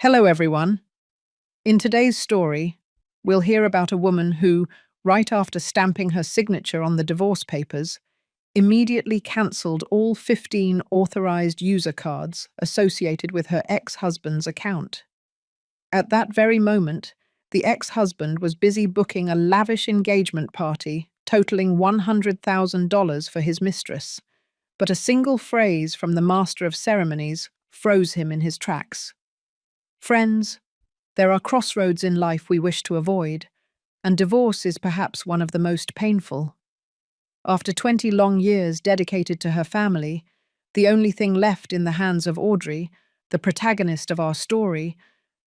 Hello, everyone. In today's story, we'll hear about a woman who, right after stamping her signature on the divorce papers, immediately cancelled all 15 authorized user cards associated with her ex-husband's account. At that very moment, the ex-husband was busy booking a lavish engagement party totaling $100,000 for his mistress, but a single phrase from the master of ceremonies froze him in his tracks. Friends, there are crossroads in life we wish to avoid, and divorce is perhaps one of the most painful. After 20 long years dedicated to her family, the only thing left in the hands of Audrey, the protagonist of our story,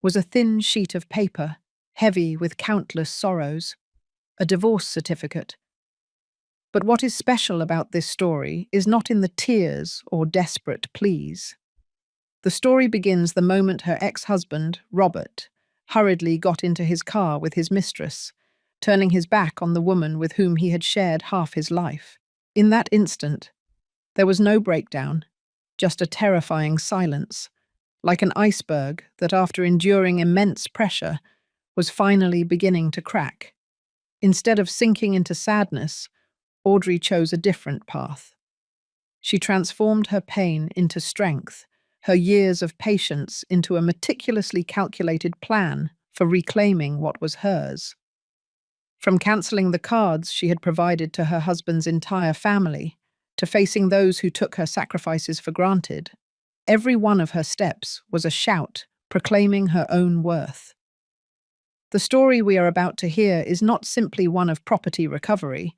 was a thin sheet of paper, heavy with countless sorrows, a divorce certificate. But what is special about this story is not in the tears or desperate pleas. The story begins the moment her ex-husband, Robert, hurriedly got into his car with his mistress, turning his back on the woman with whom he had shared half his life. In that instant, there was no breakdown, just a terrifying silence, like an iceberg that, after enduring immense pressure, was finally beginning to crack. Instead of sinking into sadness, Audrey chose a different path. She transformed her pain into strength, her years of patience into a meticulously calculated plan for reclaiming what was hers. From cancelling the cards she had provided to her husband's entire family, to facing those who took her sacrifices for granted, every one of her steps was a shout proclaiming her own worth. The story we are about to hear is not simply one of property recovery,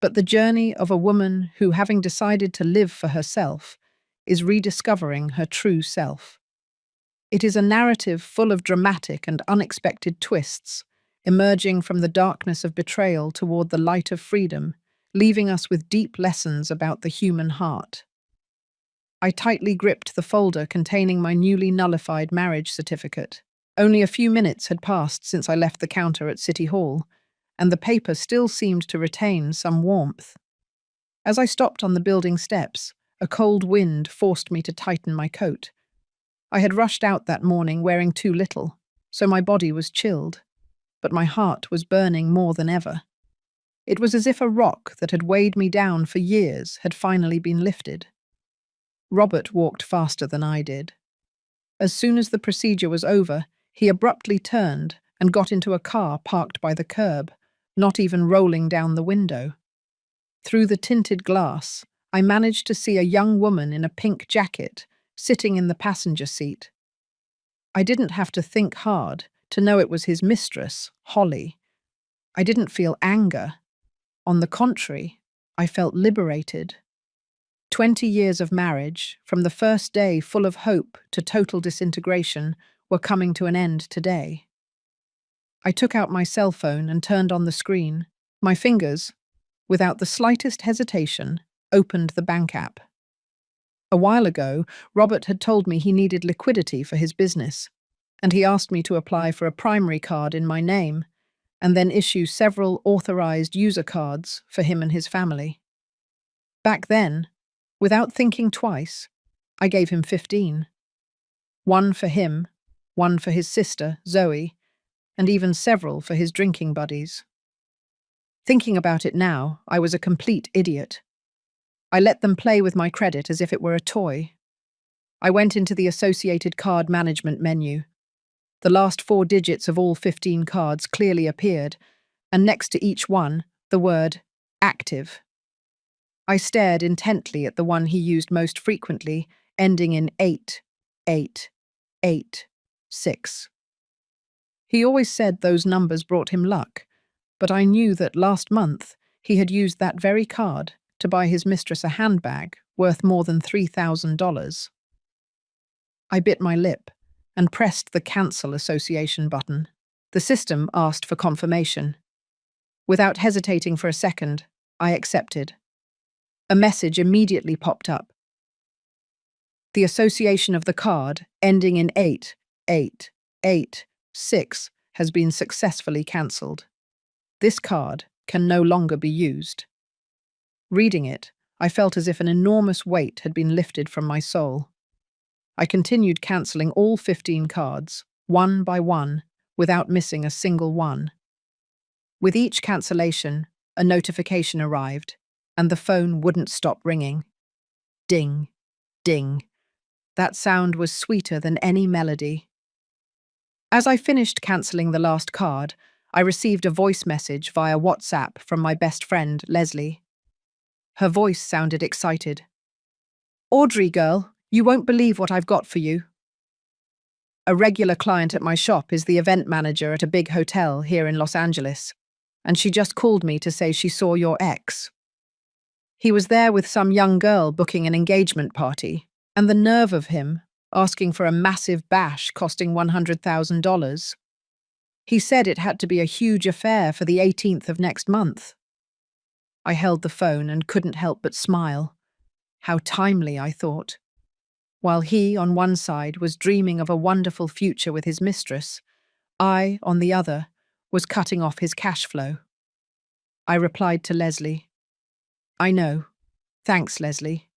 but the journey of a woman who, having decided to live for herself, is rediscovering her true self. It is a narrative full of dramatic and unexpected twists, emerging from the darkness of betrayal toward the light of freedom, leaving us with deep lessons about the human heart. I tightly gripped the folder containing my newly nullified marriage certificate. Only a few minutes had passed since I left the counter at City Hall, and the paper still seemed to retain some warmth. As I stopped on the building steps, a cold wind forced me to tighten my coat. I had rushed out that morning wearing too little, so my body was chilled, but my heart was burning more than ever. It was as if a rock that had weighed me down for years had finally been lifted. Robert walked faster than I did. As soon as the procedure was over, he abruptly turned and got into a car parked by the curb, not even rolling down the window. Through the tinted glass, I managed to see a young woman in a pink jacket sitting in the passenger seat. I didn't have to think hard to know it was his mistress, Holly. I didn't feel anger. On the contrary, I felt liberated. 20 years of marriage, from the first day full of hope to total disintegration, were coming to an end today. I took out my cell phone and turned on the screen. My fingers, without the slightest hesitation, opened the bank app. A while ago, Robert had told me he needed liquidity for his business, and he asked me to apply for a primary card in my name, and then issue several authorized user cards for him and his family. Back then, without thinking twice, I gave him 15. One for him, one for his sister, Zoe, and even several for his drinking buddies. Thinking about it now, I was a complete idiot. I let them play with my credit as if it were a toy. I went into the associated card management menu. The last 4 digits of all 15 cards clearly appeared, and next to each one, the word active. I stared intently at the one he used most frequently, ending in 8886. He always said those numbers brought him luck, but I knew that last month he had used that very card to buy his mistress a handbag worth more than $3,000. I bit my lip and pressed the Cancel Association button. The system asked for confirmation. Without hesitating for a second, I accepted. A message immediately popped up. The association of the card, ending in 8886, has been successfully cancelled. This card can no longer be used. Reading it, I felt as if an enormous weight had been lifted from my soul. I continued cancelling all 15 cards, one by one, without missing a single one. With each cancellation, a notification arrived, and the phone wouldn't stop ringing. Ding, ding. That sound was sweeter than any melody. As I finished cancelling the last card, I received a voice message via WhatsApp from my best friend, Leslie. Her voice sounded excited. "Audrey, girl, you won't believe what I've got for you." A regular client at my shop is the event manager at a big hotel here in Los Angeles, and she just called me to say she saw your ex. He was there with some young girl booking an engagement party, and the nerve of him asking for a massive bash costing $100,000. He said it had to be a huge affair for the 18th of next month. I held the phone and couldn't help but smile. How timely, I thought. While he, on one side, was dreaming of a wonderful future with his mistress, I, on the other, was cutting off his cash flow. I replied to Leslie, "I know. Thanks, Leslie.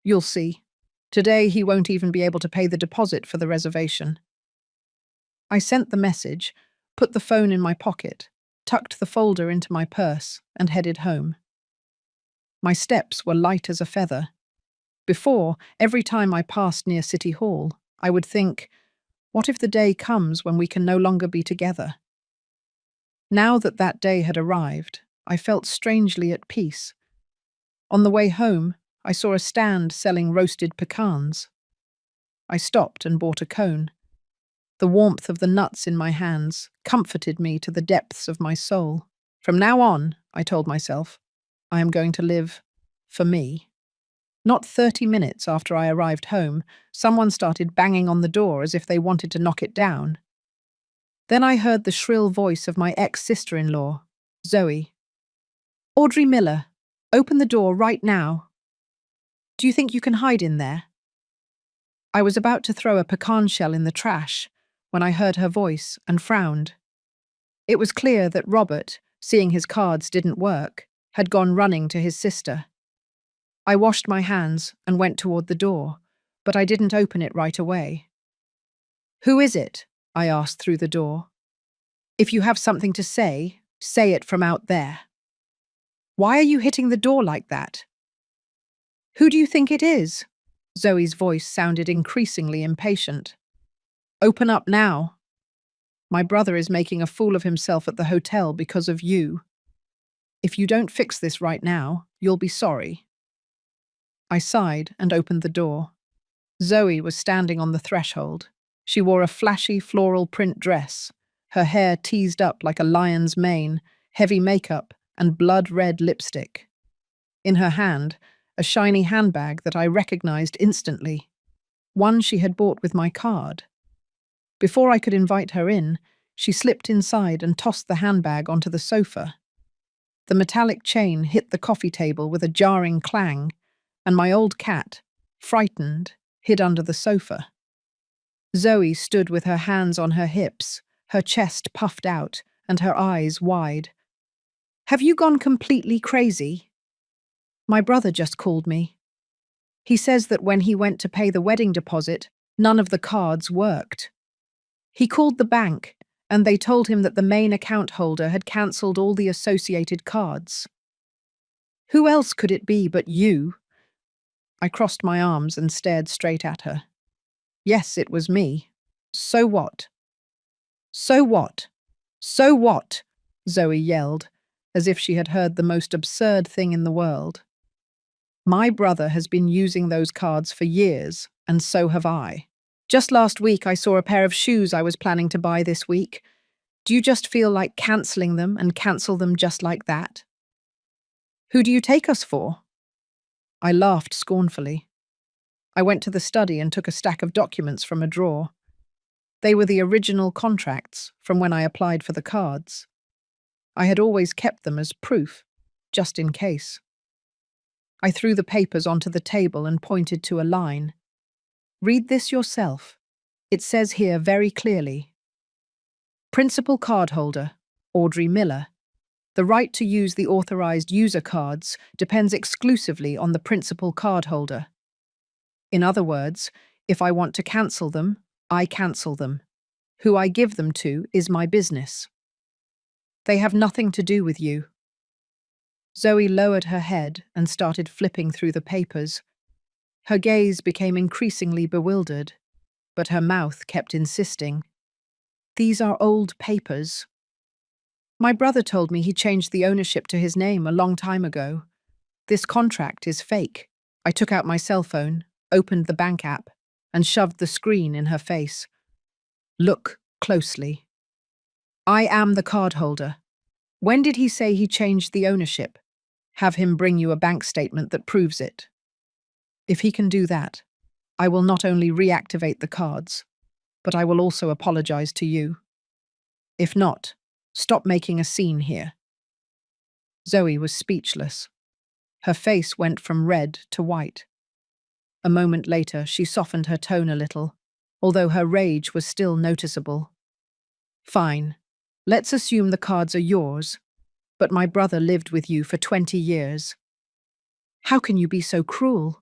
You'll see. Today he won't even be able to pay the deposit for the reservation." I sent the message, put the phone in my pocket, tucked the folder into my purse, and headed home. My steps were light as a feather. Before, every time I passed near City Hall, I would think, what if the day comes when we can no longer be together? Now that that day had arrived, I felt strangely at peace. On the way home, I saw a stand selling roasted pecans. I stopped and bought a cone. The warmth of the nuts in my hands comforted me to the depths of my soul. From now on, I told myself, I am going to live for me. Not 30 minutes after I arrived home, someone started banging on the door as if they wanted to knock it down. Then I heard the shrill voice of my ex-sister-in-law, Zoe. "Audrey Miller, open the door right now. Do you think you can hide in there?" I was about to throw a pecan shell in the trash when I heard her voice and frowned. It was clear that Robert, seeing his cards didn't work, had gone running to his sister. I washed my hands and went toward the door, but I didn't open it right away. "Who is it?" I asked through the door. "If you have something to say it from out there." "Why are you hitting the door like that?" "Who do you think it is?" Zoe's voice sounded increasingly impatient. "Open up now. My brother is making a fool of himself at the hotel because of you. If you don't fix this right now, you'll be sorry." I sighed and opened the door. Zoe was standing on the threshold. She wore a flashy floral print dress, her hair teased up like a lion's mane, heavy makeup, and blood-red lipstick. In her hand, a shiny handbag that I recognized instantly, one she had bought with my card. Before I could invite her in, she slipped inside and tossed the handbag onto the sofa. The metallic chain hit the coffee table with a jarring clang, and my old cat, frightened, hid under the sofa. Zoe stood with her hands on her hips, her chest puffed out, and her eyes wide. "Have you gone completely crazy?" "My brother just called me. He says that when he went to pay the wedding deposit, none of the cards worked. He called the bank, and they told him that the main account holder had cancelled all the associated cards." "Who else could it be but you?" I crossed my arms and stared straight at her. "Yes, it was me. So what?" "So what? So what?" Zoe yelled, as if she had heard the most absurd thing in the world. "My brother has been using those cards for years, and so have I. Just last week I saw a pair of shoes I was planning to buy this week. Do you just feel like cancelling them and cancel them just like that?" "Who do you take us for?" I laughed scornfully. I went to the study and took a stack of documents from a drawer. They were the original contracts from when I applied for the cards. I had always kept them as proof, just in case. I threw the papers onto the table and pointed to a line. "Read this yourself. It says here very clearly, Principal cardholder, Audrey Miller. The right to use the authorized user cards depends exclusively on the principal cardholder. In other words, If I want to cancel them, I cancel them. Who I give them to is my business. They have nothing to do with you. Zoe lowered her head and started flipping through the papers. Her gaze became increasingly bewildered, but her mouth kept insisting. These are old papers. My brother told me he changed the ownership to his name a long time ago. This contract is fake. I took out my cell phone, opened the bank app, and shoved the screen in her face. Look closely. I am the cardholder. When did he say he changed the ownership? Have him bring you a bank statement that proves it. If he can do that, I will not only reactivate the cards, but I will also apologize to you. If not, stop making a scene here. Zoe was speechless. Her face went from red to white. A moment later, she softened her tone a little, although her rage was still noticeable. Fine. Let's assume the cards are yours, but my brother lived with you for 20 years. How can you be so cruel?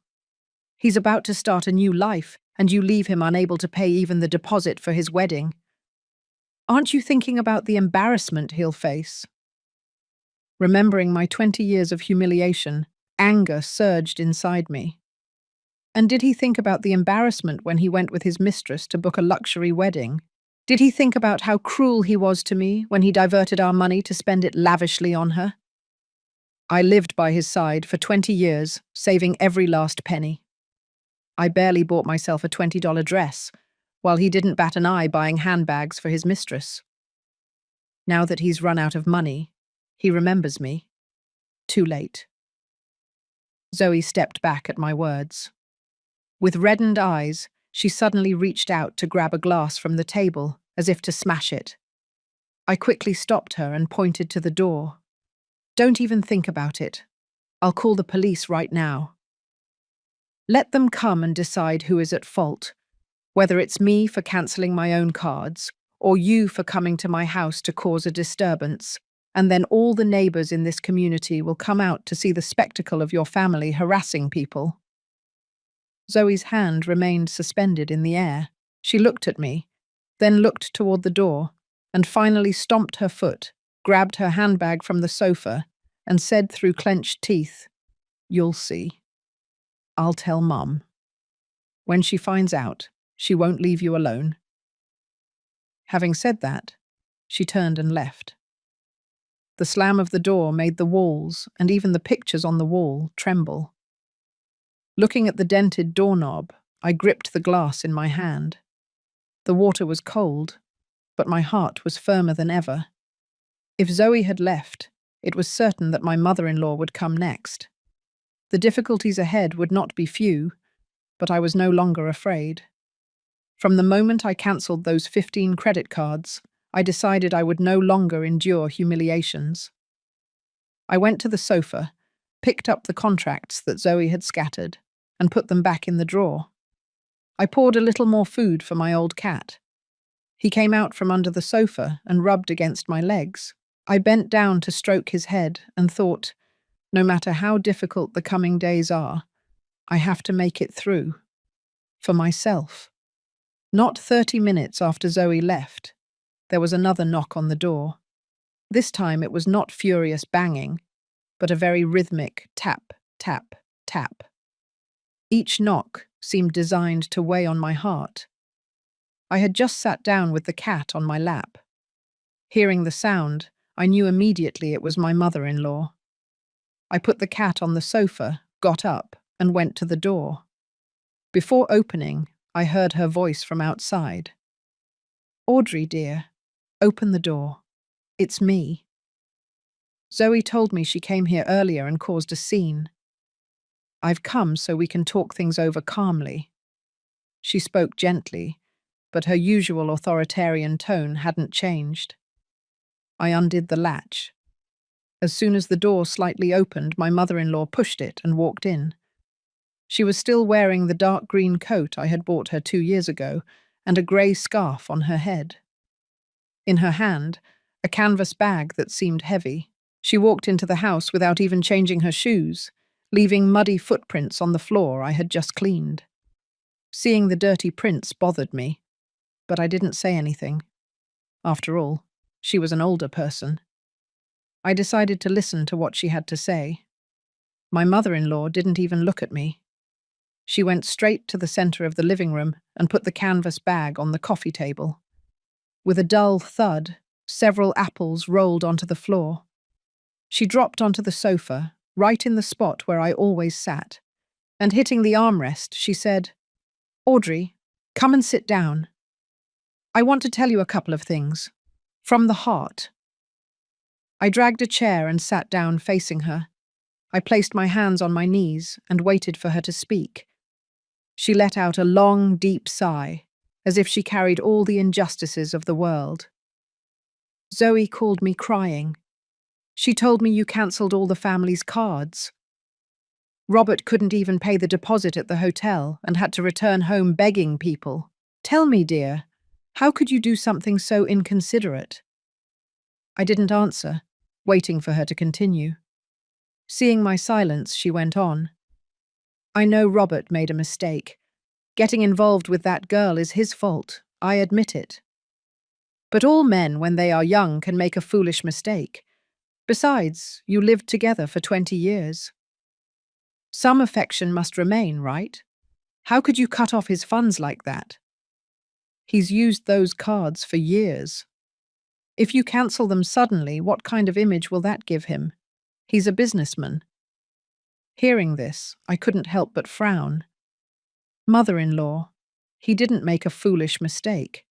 He's about to start a new life, and you leave him unable to pay even the deposit for his wedding. Aren't you thinking about the embarrassment he'll face? Remembering my 20 years of humiliation, anger surged inside me. And did he think about the embarrassment when he went with his mistress to book a luxury wedding? Did he think about how cruel he was to me when he diverted our money to spend it lavishly on her? I lived by his side for 20 years, saving every last penny. I barely bought myself a $20 dress, while he didn't bat an eye buying handbags for his mistress. Now that he's run out of money, he remembers me. Too late. Zoe stepped back at my words. With reddened eyes, she suddenly reached out to grab a glass from the table, as if to smash it. I quickly stopped her and pointed to the door. Don't even think about it. I'll call the police right now. Let them come and decide who is at fault, whether it's me for cancelling my own cards, or you for coming to my house to cause a disturbance, and then all the neighbours in this community will come out to see the spectacle of your family harassing people. Zoe's hand remained suspended in the air. She looked at me, then looked toward the door, and finally stomped her foot, grabbed her handbag from the sofa, and said through clenched teeth, "You'll see. I'll tell Mum. When she finds out, she won't leave you alone." Having said that, she turned and left. The slam of the door made the walls, and even the pictures on the wall, tremble. Looking at the dented doorknob, I gripped the glass in my hand. The water was cold, but my heart was firmer than ever. If Zoe had left, it was certain that my mother-in-law would come next. The difficulties ahead would not be few, but I was no longer afraid. From the moment I cancelled those 15 credit cards, I decided I would no longer endure humiliations. I went to the sofa, picked up the contracts that Zoe had scattered, and put them back in the drawer. I poured a little more food for my old cat. He came out from under the sofa and rubbed against my legs. I bent down to stroke his head and thought, no matter how difficult the coming days are, I have to make it through. For myself. Not 30 minutes after Zoe left, there was another knock on the door. This time it was not furious banging, but a very rhythmic tap, tap, tap. Each knock seemed designed to weigh on my heart. I had just sat down with the cat on my lap. Hearing the sound, I knew immediately it was my mother-in-law. I put the cat on the sofa, got up, and went to the door. Before opening, I heard her voice from outside. "Audrey, dear, open the door. It's me." Zoe told me she came here earlier and caused a scene. "I've come so we can talk things over calmly." She spoke gently, but her usual authoritarian tone hadn't changed. I undid the latch. As soon as the door slightly opened, my mother-in-law pushed it and walked in. She was still wearing the dark green coat I had bought her 2 years ago and a grey scarf on her head. In her hand, a canvas bag that seemed heavy. She walked into the house without even changing her shoes, leaving muddy footprints on the floor I had just cleaned. Seeing the dirty prints bothered me, but I didn't say anything. After all, she was an older person. I decided to listen to what she had to say. My mother-in-law didn't even look at me. She went straight to the center of the living room and put the canvas bag on the coffee table. With a dull thud, several apples rolled onto the floor. She dropped onto the sofa, right in the spot where I always sat, and hitting the armrest, she said, "Audrey, come and sit down. I want to tell you a couple of things. From the heart." I dragged a chair and sat down facing her. I placed my hands on my knees and waited for her to speak. She let out a long, deep sigh, as if she carried all the injustices of the world. "Zoe called me crying. She told me you cancelled all the family's cards. Robert couldn't even pay the deposit at the hotel and had to return home begging people. Tell me, dear, how could you do something so inconsiderate?" I didn't answer, waiting for her to continue. Seeing my silence, she went on. "I know Robert made a mistake. Getting involved with that girl is his fault, I admit it. But all men, when they are young, can make a foolish mistake. Besides, you lived together for 20 years. Some affection must remain, right? How could you cut off his funds like that? He's used those cards for years. If you cancel them suddenly, what kind of image will that give him? He's a businessman." Hearing this, I couldn't help but frown. Mother-in-law, he didn't make a foolish mistake.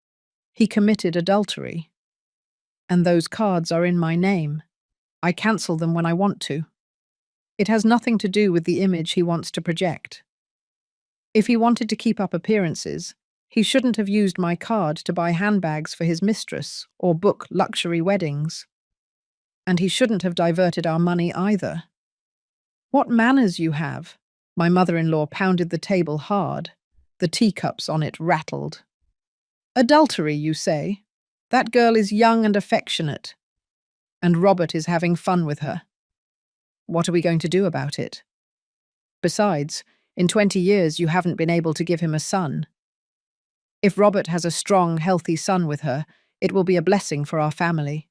He committed adultery. And those cards are in my name. I cancel them when I want to. It has nothing to do with the image he wants to project. If he wanted to keep up appearances, he shouldn't have used my card to buy handbags for his mistress or book luxury weddings. And he shouldn't have diverted our money either. What manners you have! My mother-in-law pounded the table hard. The teacups on it rattled. Adultery, you say? That girl is young and affectionate. And Robert is having fun with her. What are we going to do about it? Besides, in 20 years you haven't been able to give him a son. If Robert has a strong, healthy son with her, it will be a blessing for our family.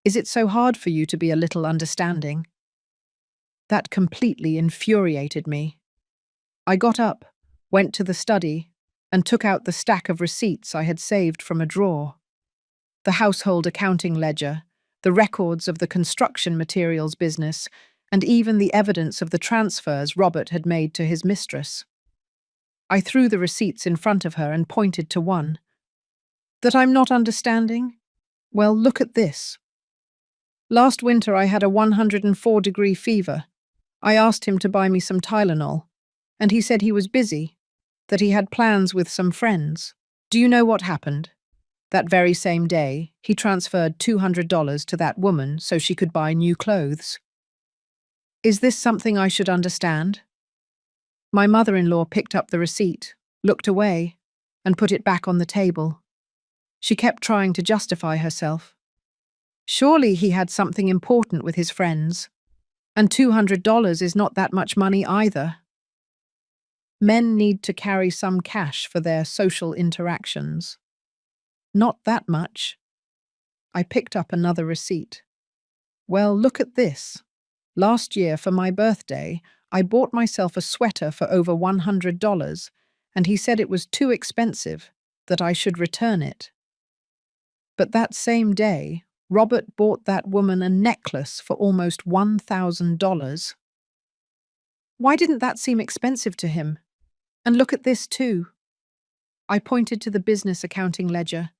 Is it so hard for you to be a little understanding? That completely infuriated me. I got up, went to the study, and took out the stack of receipts I had saved from a drawer. The household accounting ledger, the records of the construction materials business, and even the evidence of the transfers Robert had made to his mistress. I threw the receipts in front of her and pointed to one. That I'm not understanding? Well, look at this. Last winter I had a 104-degree fever. I asked him to buy me some Tylenol, and he said he was busy, that he had plans with some friends. Do you know what happened? That very same day, he transferred $200 to that woman so she could buy new clothes. Is this something I should understand? My mother-in-law picked up the receipt, looked away, and put it back on the table. She kept trying to justify herself. Surely he had something important with his friends. And $200 is not that much money either. Men need to carry some cash for their social interactions. Not that much. I picked up another receipt. Well, look at this. Last year, for my birthday, I bought myself a sweater for over $100, and he said it was too expensive, that I should return it. But that same day, Robert bought that woman a necklace for almost $1,000. Why didn't that seem expensive to him? And look at this too. I pointed to the business accounting ledger.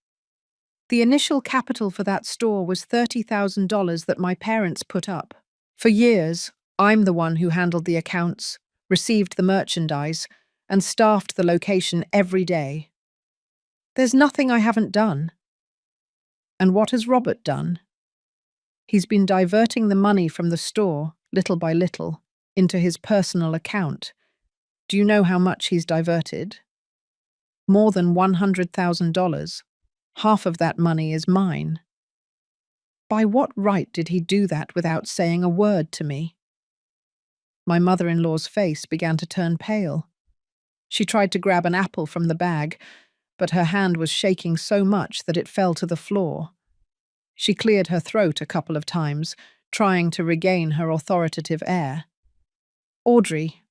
The initial capital for that store was $30,000 that my parents put up. For years, I'm the one who handled the accounts, received the merchandise, and staffed the location every day. There's nothing I haven't done. And what has Robert done? He's been diverting the money from the store, little by little, into his personal account. Do you know how much he's diverted? More than $100,000. Half of that money is mine. By what right did he do that without saying a word to me? My mother-in-law's face began to turn pale. She tried to grab an apple from the bag, but her hand was shaking so much that it fell to the floor. She cleared her throat a couple of times, trying to regain her authoritative air. Audrey,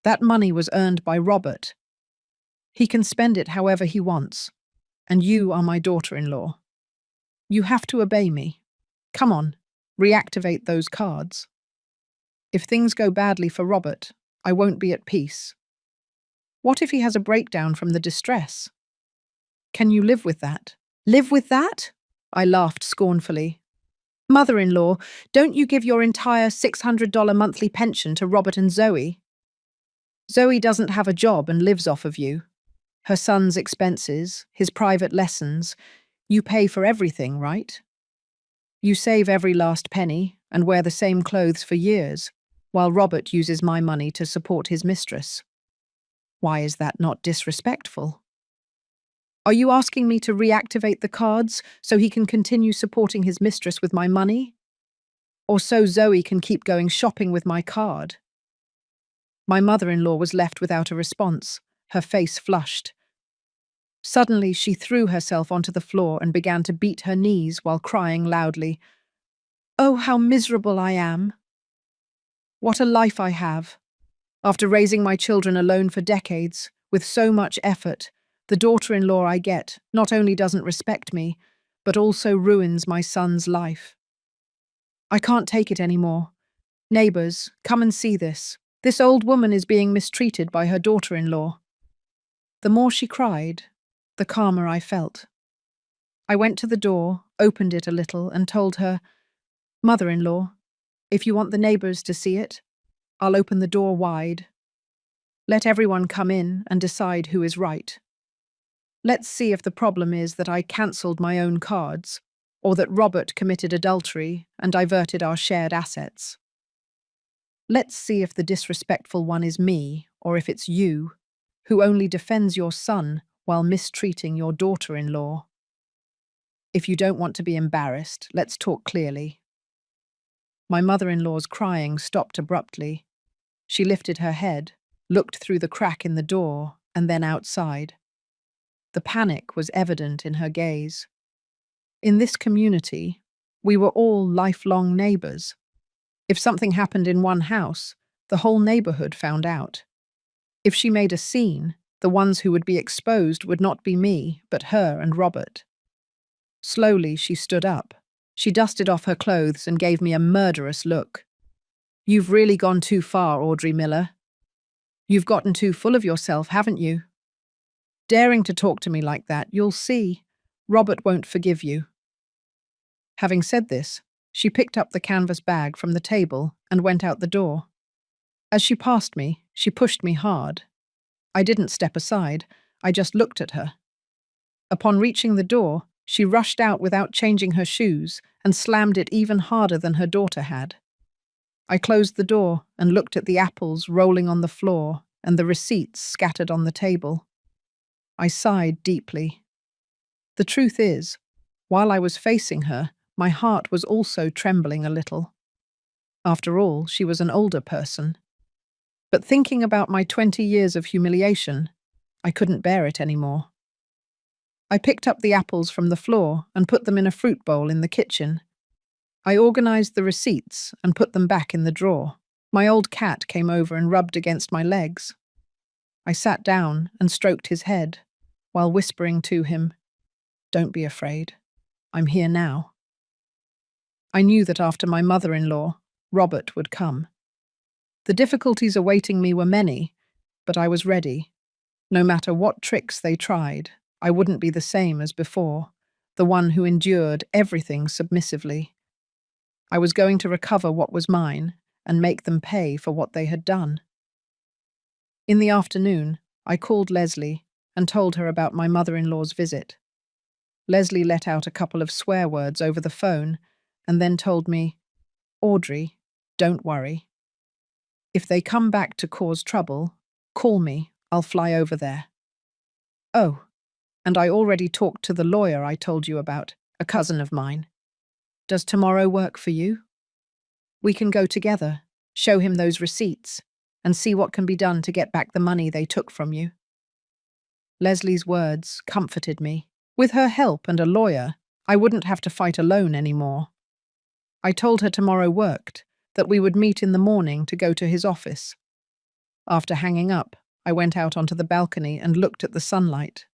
that money was earned by Robert. He can spend it however he wants, and you are my daughter-in-law. You have to obey me. Come on, reactivate those cards. If things go badly for Robert, I won't be at peace. What if he has a breakdown from the distress? Can you live with that? Live with that? I laughed scornfully. Mother-in-law, don't you give your entire $600 monthly pension to Robert and Zoe? Zoe doesn't have a job and lives off of you. Her son's expenses, his private lessons, you pay for everything, right? You save every last penny and wear the same clothes for years, while Robert uses my money to support his mistress. Why is that not disrespectful? Are you asking me to reactivate the cards so he can continue supporting his mistress with my money? Or so Zoe can keep going shopping with my card? My mother-in-law was left without a response, her face flushed. Suddenly, she threw herself onto the floor and began to beat her knees while crying loudly. Oh, how miserable I am! What a life I have! After raising my children alone for decades, with so much effort, the daughter-in-law I get not only doesn't respect me, but also ruins my son's life. I can't take it anymore. Neighbours, come and see this. This old woman is being mistreated by her daughter-in-law. The more she cried, the calmer I felt. I went to the door, opened it a little, and told her, Mother-in-law, if you want the neighbours to see it, I'll open the door wide. Let everyone come in and decide who is right. Let's see if the problem is that I cancelled my own cards, or that Robert committed adultery and diverted our shared assets. Let's see if the disrespectful one is me, or if it's you, who only defends your son while mistreating your daughter-in-law. If you don't want to be embarrassed, let's talk clearly. My mother-in-law's crying stopped abruptly. She lifted her head, looked through the crack in the door, and then outside. The panic was evident in her gaze. In this community, we were all lifelong neighbours. If something happened in one house, the whole neighbourhood found out. If she made a scene, the ones who would be exposed would not be me, but her and Robert. Slowly, she stood up. She dusted off her clothes and gave me a murderous look. You've really gone too far, Audrey Miller. You've gotten too full of yourself, haven't you? Daring to talk to me like that, you'll see. Robert won't forgive you. Having said this, she picked up the canvas bag from the table and went out the door. As she passed me, she pushed me hard. I didn't step aside, I just looked at her. Upon reaching the door, she rushed out without changing her shoes and slammed it even harder than her daughter had. I closed the door and looked at the apples rolling on the floor and the receipts scattered on the table. I sighed deeply. The truth is, while I was facing her, my heart was also trembling a little. After all, she was an older person. But thinking about my 20 years of humiliation, I couldn't bear it anymore. I picked up the apples from the floor and put them in a fruit bowl in the kitchen. I organized the receipts and put them back in the drawer. My old cat came over and rubbed against my legs. I sat down and stroked his head, while whispering to him, "Don't be afraid. I'm here now." I knew that after my mother-in-law, Robert would come. The difficulties awaiting me were many, but I was ready. No matter what tricks they tried, I wouldn't be the same as before, the one who endured everything submissively. I was going to recover what was mine and make them pay for what they had done. In the afternoon, I called Leslie and told her about my mother-in-law's visit. Leslie let out a couple of swear words over the phone and then told me, "Audrey, don't worry. If they come back to cause trouble, call me, I'll fly over there." Oh, and I already talked to the lawyer I told you about, a cousin of mine. Does tomorrow work for you? We can go together, show him those receipts, and see what can be done to get back the money they took from you. Leslie's words comforted me. With her help and a lawyer, I wouldn't have to fight alone anymore. I told her tomorrow worked, that we would meet in the morning to go to his office. After hanging up, I went out onto the balcony and looked at the sunlight.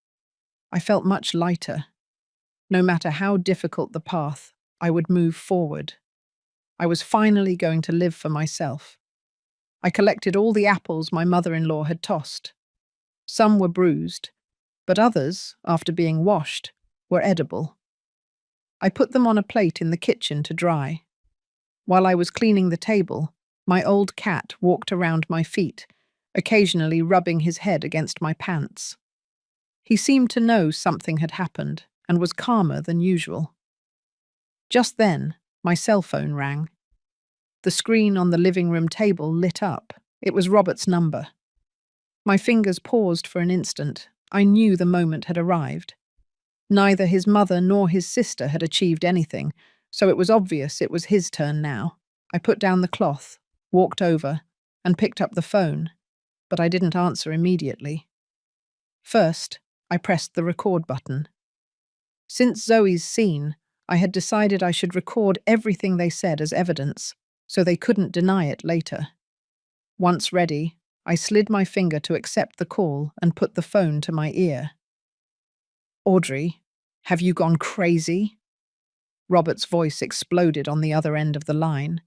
I felt much lighter. No matter how difficult the path, I would move forward. I was finally going to live for myself. I collected all the apples my mother-in-law had tossed. Some were bruised, but others, after being washed, were edible. I put them on a plate in the kitchen to dry. While I was cleaning the table, my old cat walked around my feet, occasionally rubbing his head against my pants. He seemed to know something had happened and was calmer than usual. Just then, my cell phone rang. The screen on the living room table lit up. It was Robert's number. My fingers paused for an instant. I knew the moment had arrived. Neither his mother nor his sister had achieved anything, so it was obvious it was his turn now. I put down the cloth, walked over, and picked up the phone, but I didn't answer immediately. First, I pressed the record button. Since Zoe's scene, I had decided I should record everything they said as evidence, so they couldn't deny it later. Once ready, I slid my finger to accept the call and put the phone to my ear. "Audrey, have you gone crazy?" Robert's voice exploded on the other end of the line.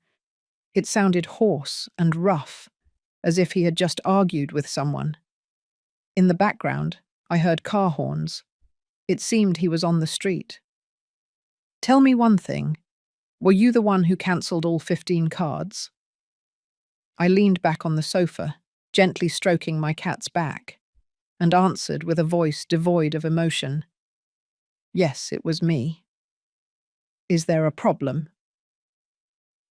It sounded hoarse and rough, as if he had just argued with someone. In the background, I heard car horns. It seemed he was on the street. "Tell me one thing. Were you the one who cancelled all 15 cards?" I leaned back on the sofa, gently stroking my cat's back, and answered with a voice devoid of emotion. "Yes, it was me." "Is there a problem?"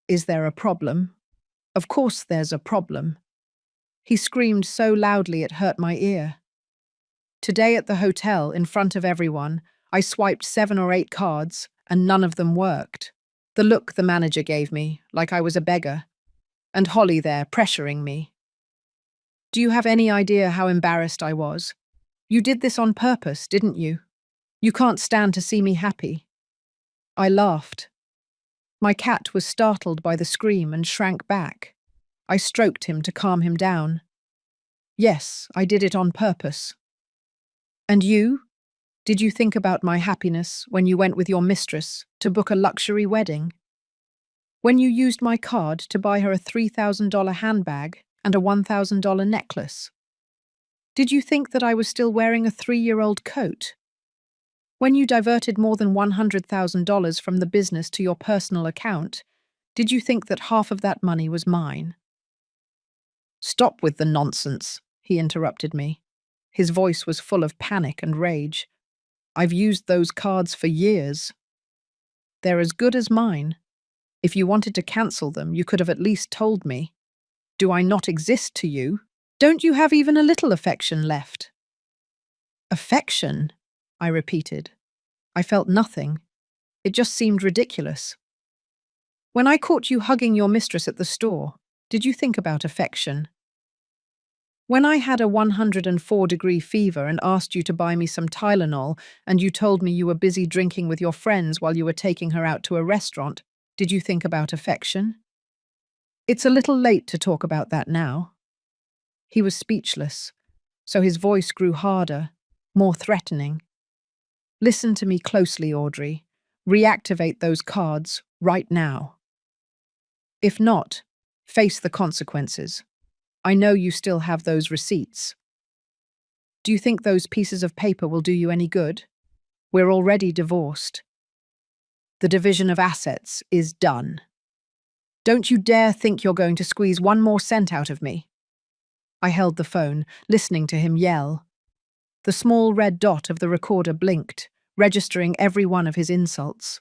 "Is there a problem? Of course there's a problem." He screamed so loudly it hurt my ear. "Today at the hotel, in front of everyone, I swiped 7 or 8 cards, and none of them worked. The look the manager gave me, like I was a beggar. And Holly there, pressuring me. Do you have any idea how embarrassed I was? You did this on purpose, didn't you? You can't stand to see me happy." I laughed. My cat was startled by the scream and shrank back. I stroked him to calm him down. "Yes, I did it on purpose." "And you? Did you think about my happiness when you went with your mistress to book a luxury wedding? When you used my card to buy her a $3,000 handbag and a $1,000 necklace? Did you think that I was still wearing a 3-year-old coat? When you diverted more than $100,000 from the business to your personal account, did you think that half of that money was mine?" "Stop with the nonsense," he interrupted me. His voice was full of panic and rage. "I've used those cards for years. They're as good as mine. If you wanted to cancel them, you could have at least told me. Do I not exist to you? Don't you have even a little affection left?" "Affection?" I repeated. I felt nothing. It just seemed ridiculous. "When I caught you hugging your mistress at the store, did you think about affection? When I had a 104-degree fever and asked you to buy me some Tylenol and you told me you were busy drinking with your friends while you were taking her out to a restaurant, did you think about affection?" "It's a little late to talk about that now." He was speechless, so his voice grew harder, more threatening. "Listen to me closely, Audrey. Reactivate those cards right now. If not, face the consequences. I know you still have those receipts. Do you think those pieces of paper will do you any good? We're already divorced. The division of assets is done. Don't you dare think you're going to squeeze one more cent out of me." I held the phone, listening to him yell. The small red dot of the recorder blinked, registering every one of his insults.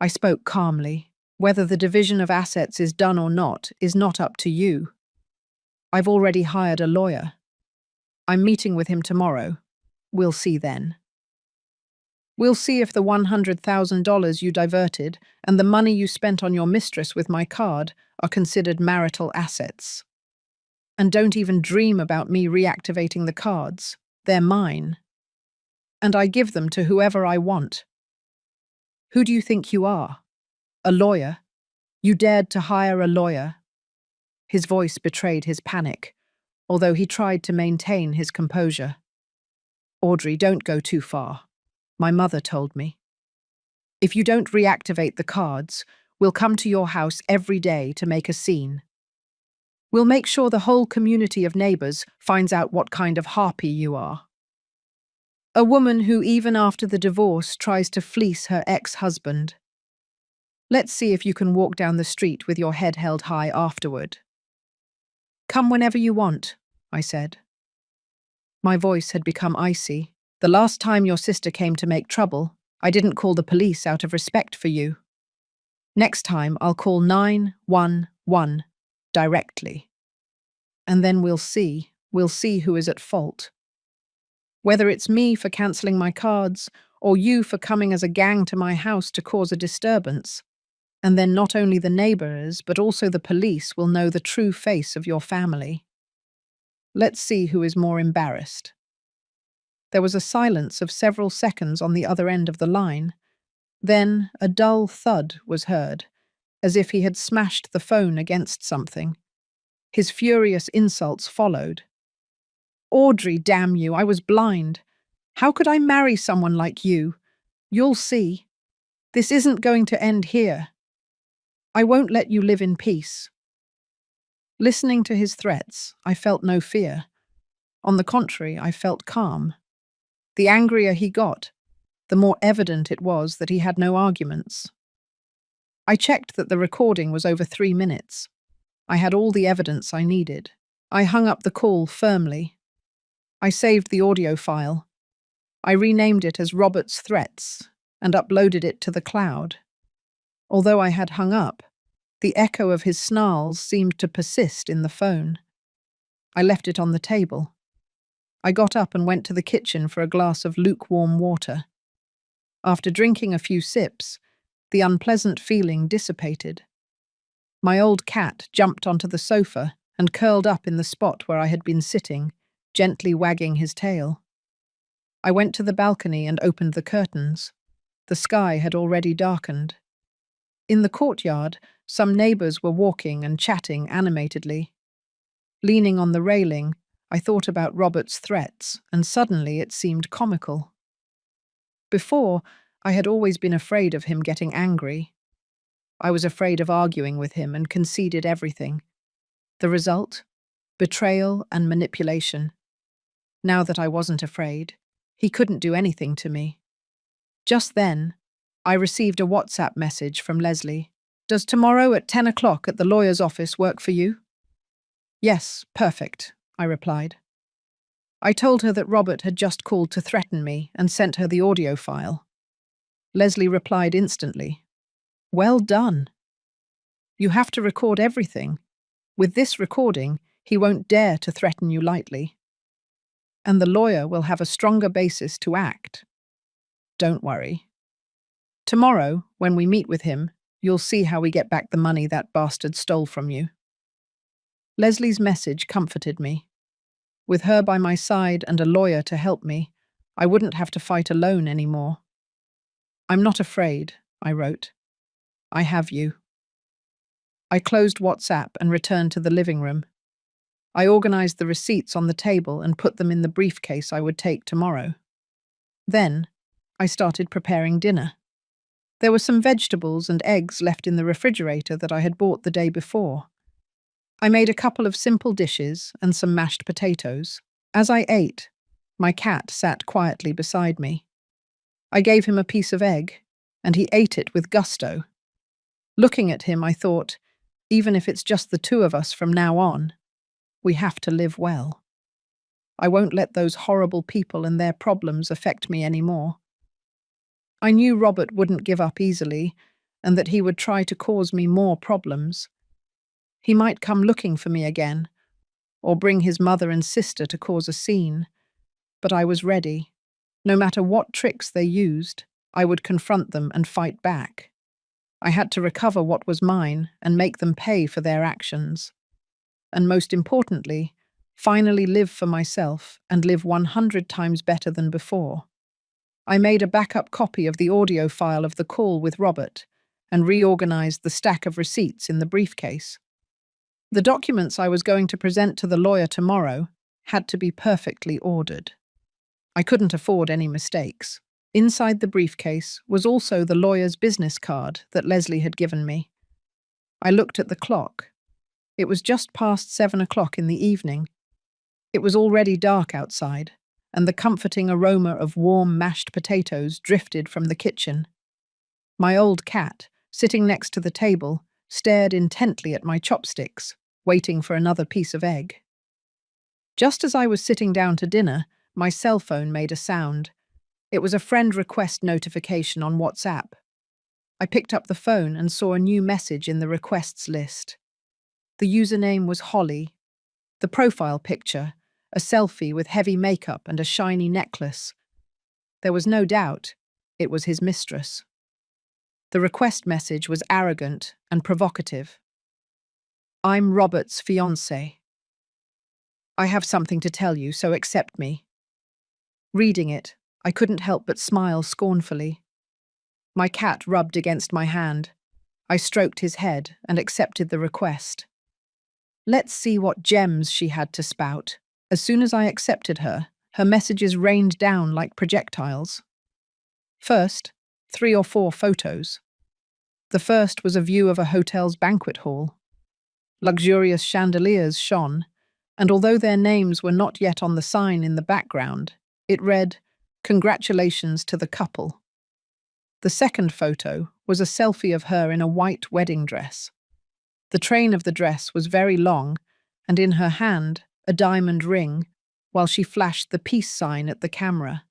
I spoke calmly. "Whether the division of assets is done or not is not up to you. I've already hired a lawyer. I'm meeting with him tomorrow. We'll see then. We'll see if the $100,000 you diverted and the money you spent on your mistress with my card are considered marital assets. And don't even dream about me reactivating the cards. They're mine, and I give them to whoever I want. Who do you think you are? A lawyer? You dared to hire a lawyer? His voice betrayed his panic, although he tried to maintain his composure. Audrey, don't go too far. My mother told me. If you don't reactivate the cards, we'll come to your house every day to make a scene. We'll make sure the whole community of neighbours finds out what kind of harpy you are. A woman who, even after the divorce, tries to fleece her ex-husband. Let's see if you can walk down the street with your head held high afterward. Come whenever you want, I said. My voice had become icy. The last time your sister came to make trouble, I didn't call the police out of respect for you. Next time, I'll call 911 directly. And then we'll see who is at fault. Whether it's me for cancelling my cards, or you for coming as a gang to my house to cause a disturbance. And then not only the neighbours, but also the police will know the true face of your family. Let's see who is more embarrassed. There was a silence of several seconds on the other end of the line. Then a dull thud was heard, as if he had smashed the phone against something. His furious insults followed. Audrey, damn you, I was blind. How could I marry someone like you? You'll see. This isn't going to end here. I won't let you live in peace. Listening to his threats, I felt no fear. On the contrary, I felt calm. The angrier he got, the more evident it was that he had no arguments. I checked that the recording was over 3 minutes. I had all the evidence I needed. I hung up the call firmly. I saved the audio file. I renamed it as Robert's Threats and uploaded it to the cloud. Although I had hung up, the echo of his snarls seemed to persist in the phone. I left it on the table. I got up and went to the kitchen for a glass of lukewarm water. After drinking a few sips, the unpleasant feeling dissipated. My old cat jumped onto the sofa and curled up in the spot where I had been sitting, gently wagging his tail. I went to the balcony and opened the curtains. The sky had already darkened. In the courtyard, some neighbours were walking and chatting animatedly. Leaning on the railing, I thought about Robert's threats, and suddenly it seemed comical. Before, I had always been afraid of him getting angry. I was afraid of arguing with him and conceded everything. The result? Betrayal and manipulation. Now that I wasn't afraid, he couldn't do anything to me. Just then, I received a WhatsApp message from Leslie. Does tomorrow at 10 o'clock at the lawyer's office work for you? Yes, perfect, I replied. I told her that Robert had just called to threaten me and sent her the audio file. Leslie replied instantly. Well done. You have to record everything. With this recording, he won't dare to threaten you lightly. And the lawyer will have a stronger basis to act. Don't worry. Tomorrow, when we meet with him, you'll see how we get back the money that bastard stole from you. Leslie's message comforted me. With her by my side and a lawyer to help me, I wouldn't have to fight alone anymore. I'm not afraid, I wrote. I have you. I closed WhatsApp and returned to the living room. I organized the receipts on the table and put them in the briefcase I would take tomorrow. Then, I started preparing dinner. There were some vegetables and eggs left in the refrigerator that I had bought the day before. I made a couple of simple dishes and some mashed potatoes. As I ate, my cat sat quietly beside me. I gave him a piece of egg, and he ate it with gusto. Looking at him, I thought, even if it's just the two of us from now on, we have to live well. I won't let those horrible people and their problems affect me anymore. I knew Robert wouldn't give up easily, and that he would try to cause me more problems. He might come looking for me again, or bring his mother and sister to cause a scene. But I was ready. No matter what tricks they used, I would confront them and fight back. I had to recover what was mine and make them pay for their actions. And most importantly, finally live for myself and live 100 times better than before. I made a backup copy of the audio file of the call with Robert and reorganized the stack of receipts in the briefcase. The documents I was going to present to the lawyer tomorrow had to be perfectly ordered. I couldn't afford any mistakes. Inside the briefcase was also the lawyer's business card that Leslie had given me. I looked at the clock. It was just past 7 o'clock in the evening. It was already dark outside, and the comforting aroma of warm mashed potatoes drifted from the kitchen. My old cat, sitting next to the table, stared intently at my chopsticks, waiting for another piece of egg. Just as I was sitting down to dinner, my cell phone made a sound. It was a friend request notification on WhatsApp. I picked up the phone and saw a new message in the requests list. The username was Holly. The profile picture, a selfie with heavy makeup and a shiny necklace. There was no doubt it was his mistress. The request message was arrogant and provocative. "I'm Robert's fiancé. I have something to tell you, so accept me." Reading it, I couldn't help but smile scornfully. My cat rubbed against my hand. I stroked his head and accepted the request. Let's see what gems she had to spout. As soon as I accepted her, her messages rained down like projectiles. First, 3 or 4 photos. The first was a view of a hotel's banquet hall. Luxurious chandeliers shone, and although their names were not yet on the sign in the background, it read, "Congratulations to the couple." The second photo was a selfie of her in a white wedding dress. The train of the dress was very long, and in her hand, a diamond ring, while she flashed the peace sign at the camera.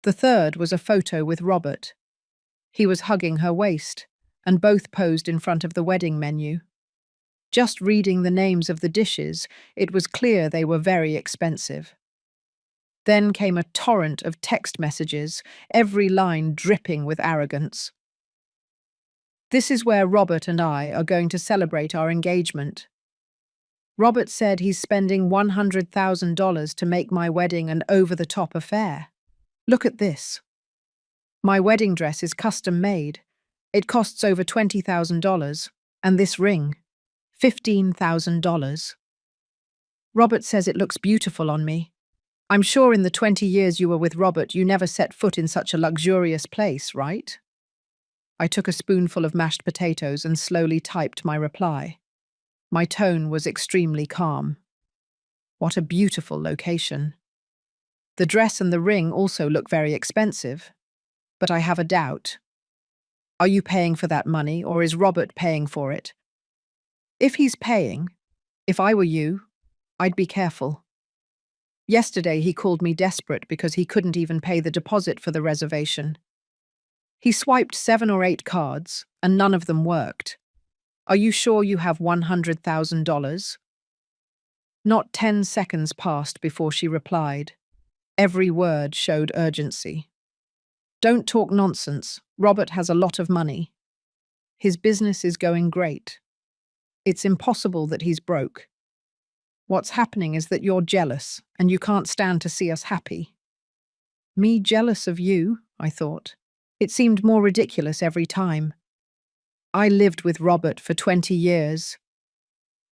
The third was a photo with Robert. He was hugging her waist, and both posed in front of the wedding menu. Just reading the names of the dishes, it was clear they were very expensive. Then came a torrent of text messages, every line dripping with arrogance. "This is where Robert and I are going to celebrate our engagement. Robert said he's spending $100,000 to make my wedding an over-the-top affair. Look at this. My wedding dress is custom-made. It costs over $20,000, and this ring, $15,000. Robert says it looks beautiful on me. I'm sure in the 20 years you were with Robert, you never set foot in such a luxurious place, right?" I took a spoonful of mashed potatoes and slowly typed my reply. My tone was extremely calm. What a beautiful location. The dress and the ring also look very expensive, but I have a doubt. Are you paying for that money, or is Robert paying for it? If he's paying, if I were you, I'd be careful. Yesterday he called me desperate because he couldn't even pay the deposit for the reservation. He swiped 7 or 8 cards, and none of them worked. Are you sure you have $100,000? Not 10 seconds passed before she replied. Every word showed urgency. Don't talk nonsense. Robert has a lot of money. His business is going great. It's impossible that he's broke. What's happening is that you're jealous, and you can't stand to see us happy. Me jealous of you, I thought. It seemed more ridiculous every time. I lived with Robert for 20 years.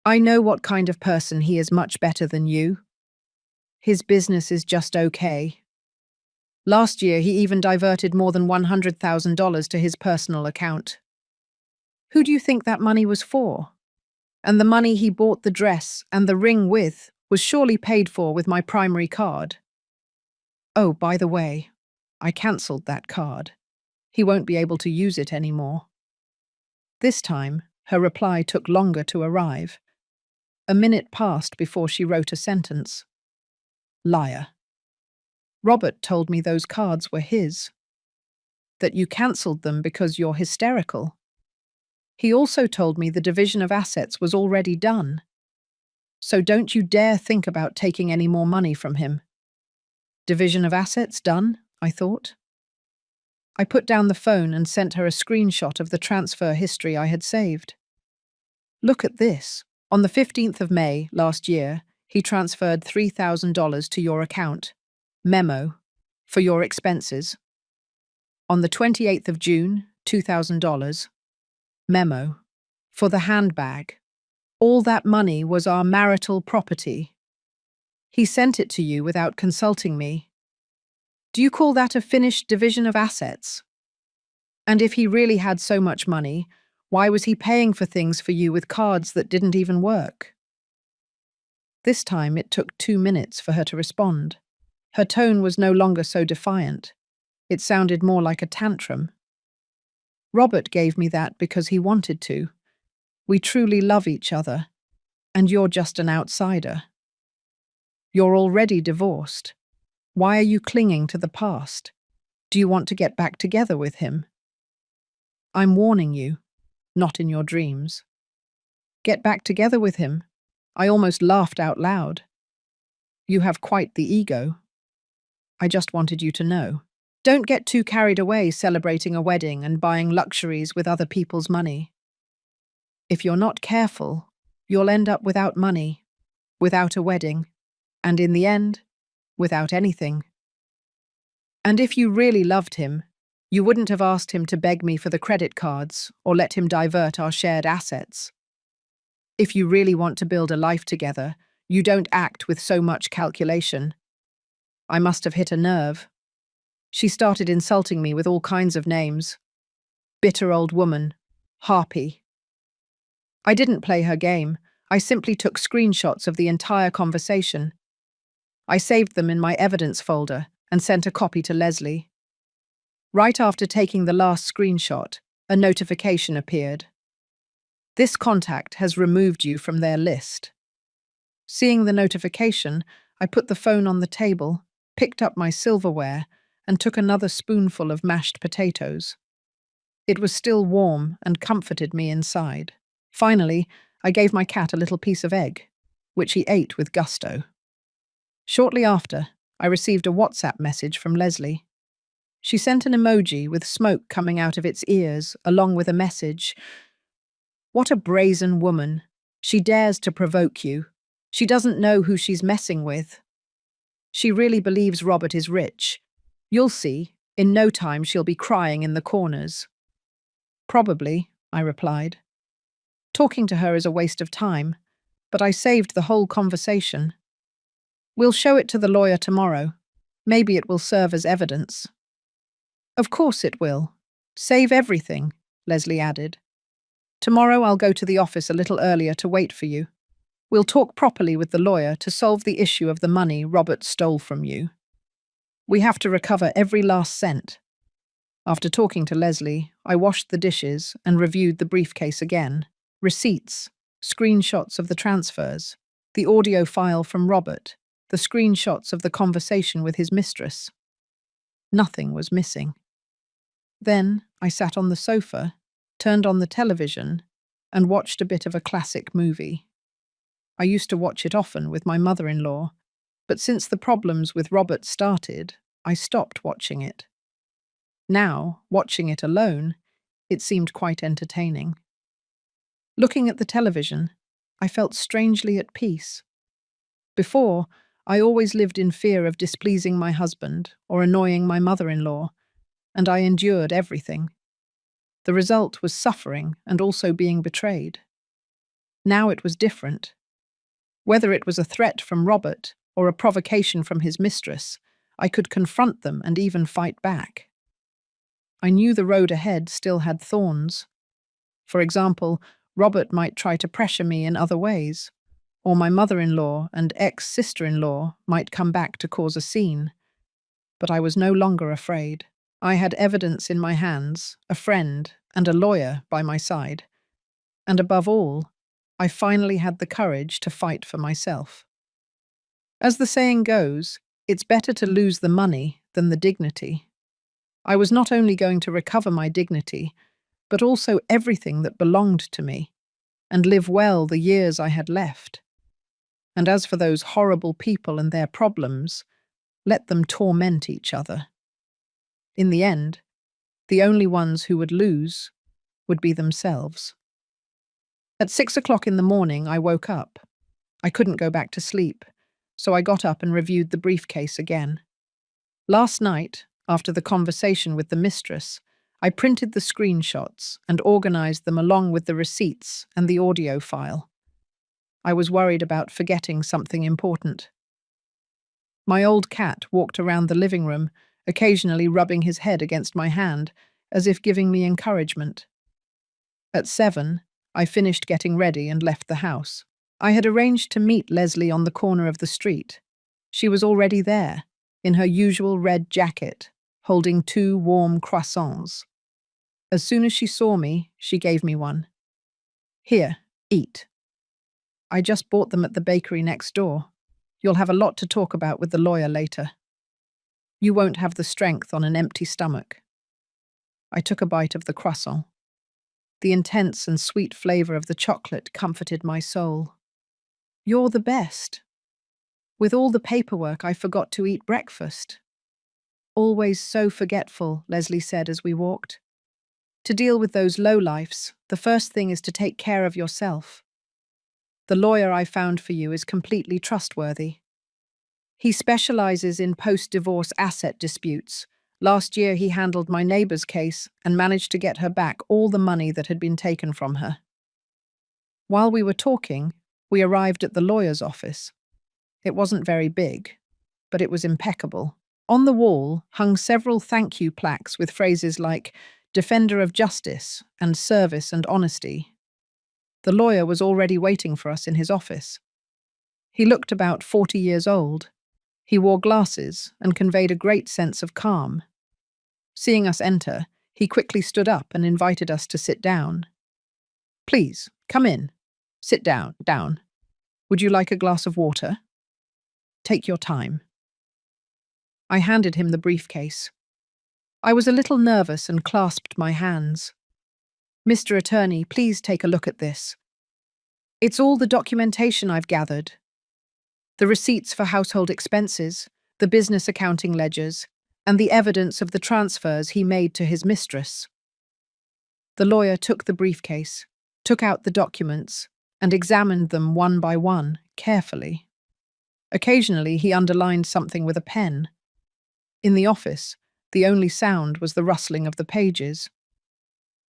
I know what kind of person he is, much better than you. His business is just okay. Last year, he even diverted more than $100,000 to his personal account. Who do you think that money was for? And the money he bought the dress and the ring with was surely paid for with my primary card. Oh, by the way, I cancelled that card. He won't be able to use it anymore. This time, her reply took longer to arrive. A minute passed before she wrote a sentence. Liar. Robert told me those cards were his. That you cancelled them because you're hysterical. He also told me the division of assets was already done. So don't you dare think about taking any more money from him. Division of assets done, I thought. I put down the phone and sent her a screenshot of the transfer history I had saved. Look at this. On the 15th of May last year, He transferred $3,000 to your account. Memo. For your expenses. On the 28th of June, $2,000. Memo. For the handbag. All that money was our marital property. He sent it to you without consulting me. Do you call that a finished division of assets? And if he really had so much money, why was he paying for things for you with cards that didn't even work? This time it took 2 minutes for her to respond. Her tone was no longer so defiant. It sounded more like a tantrum. Robert gave me that because he wanted to. We truly love each other, and you're just an outsider. You're already divorced. Why are you clinging to the past? Do you want to get back together with him? I'm warning you, not in your dreams. Get back together with him? I almost laughed out loud. You have quite the ego. I just wanted you to know. Don't get too carried away celebrating a wedding and buying luxuries with other people's money. If you're not careful, you'll end up without money, without a wedding, and in the end, without anything. And if you really loved him, you wouldn't have asked him to beg me for the credit cards or let him divert our shared assets. If you really want to build a life together, you don't act with so much calculation. I must have hit a nerve. She started insulting me with all kinds of names. Bitter old woman. Harpy. I didn't play her game. I simply took screenshots of the entire conversation. I saved them in my evidence folder and sent a copy to Leslie. Right after taking the last screenshot, a notification appeared. This contact has removed you from their list. Seeing the notification, I put the phone on the table, picked up my silverware, and took another spoonful of mashed potatoes. It was still warm and comforted me inside. Finally, I gave my cat a little piece of egg, which he ate with gusto. Shortly after, I received a WhatsApp message from Leslie. She sent an emoji with smoke coming out of its ears, along with a message. What a brazen woman. She dares to provoke you. She doesn't know who she's messing with. She really believes Robert is rich. You'll see, in no time she'll be crying in the corners. Probably, I replied. Talking to her is a waste of time, but I saved the whole conversation. We'll show it to the lawyer tomorrow. Maybe it will serve as evidence. Of course it will. Save everything, Leslie added. Tomorrow I'll go to the office a little earlier to wait for you. We'll talk properly with the lawyer to solve the issue of the money Robert stole from you. We have to recover every last cent. After talking to Leslie, I washed the dishes and reviewed the briefcase again. Receipts, screenshots of the transfers, the audio file from Robert, the screenshots of the conversation with his mistress. Nothing was missing. Then I sat on the sofa, turned on the television, and watched a bit of a classic movie. I used to watch it often with my mother-in-law, but since the problems with Robert started, I stopped watching it. Now, watching it alone, it seemed quite entertaining. Looking at the television, I felt strangely at peace. Before, I always lived in fear of displeasing my husband or annoying my mother-in-law, and I endured everything. The result was suffering and also being betrayed. Now it was different. Whether it was a threat from Robert or a provocation from his mistress, I could confront them and even fight back. I knew the road ahead still had thorns. For example, Robert might try to pressure me in other ways, or my mother-in-law and ex-sister-in-law might come back to cause a scene. But I was no longer afraid. I had evidence in my hands, a friend, and a lawyer by my side. And above all, I finally had the courage to fight for myself. As the saying goes, it's better to lose the money than the dignity. I was not only going to recover my dignity, but also everything that belonged to me, and live well the years I had left. And as for those horrible people and their problems, let them torment each other. In the end, the only ones who would lose would be themselves. At 6 o'clock in the morning, I woke up. I couldn't go back to sleep, so I got up and reviewed the briefcase again. Last night, after the conversation with the mistress, I printed the screenshots and organized them along with the receipts and the audio file. I was worried about forgetting something important. My old cat walked around the living room, occasionally rubbing his head against my hand, as if giving me encouragement. At 7, I finished getting ready and left the house. I had arranged to meet Leslie on the corner of the street. She was already there, in her usual red jacket, holding 2 warm croissants. As soon as she saw me, she gave me one. "Here, eat. I just bought them at the bakery next door. You'll have a lot to talk about with the lawyer later. You won't have the strength on an empty stomach." I took a bite of the croissant. The intense and sweet flavor of the chocolate comforted my soul. "You're the best. With all the paperwork, I forgot to eat breakfast." "Always so forgetful," Leslie said as we walked. "To deal with those lowlifes, the first thing is to take care of yourself. The lawyer I found for you is completely trustworthy. He specializes in post-divorce asset disputes. Last year he handled my neighbor's case and managed to get her back all the money that had been taken from her." While we were talking, we arrived at the lawyer's office. It wasn't very big, but it was impeccable. On the wall hung several thank you plaques with phrases like "Defender of Justice" and "Service and Honesty." The lawyer was already waiting for us in his office. He looked about 40 years old. He wore glasses and conveyed a great sense of calm. Seeing us enter, he quickly stood up and invited us to sit down. "Please, come in. Sit down. Would you like a glass of water? Take your time." I handed him the briefcase. I was a little nervous and clasped my hands. "Mr. Attorney, please take a look at this. It's all the documentation I've gathered. The receipts for household expenses, the business accounting ledgers, and the evidence of the transfers he made to his mistress." The lawyer took the briefcase, took out the documents, and examined them one by one, carefully. Occasionally, he underlined something with a pen. In the office, the only sound was the rustling of the pages.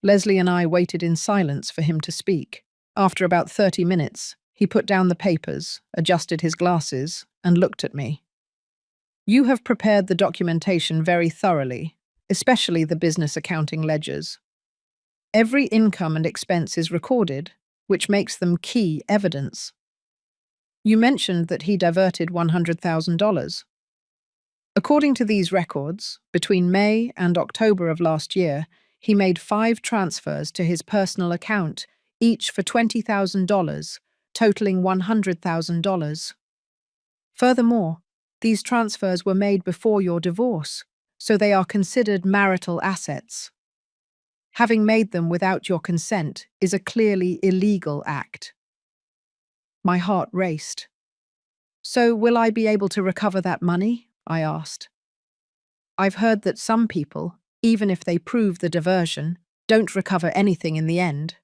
Leslie and I waited in silence for him to speak. After about 30 minutes, he put down the papers, adjusted his glasses, and looked at me. "You have prepared the documentation very thoroughly, especially the business accounting ledgers. Every income and expense is recorded, which makes them key evidence. You mentioned that he diverted $100,000. According to these records, between May and October of last year, he made 5 transfers to his personal account, each for $20,000, totaling $100,000. Furthermore, these transfers were made before your divorce, so they are considered marital assets. Having made them without your consent is a clearly illegal act." My heart raced. "So will I be able to recover that money?" I asked. "I've heard that some people, even if they prove the diversion, don't recover anything in the end."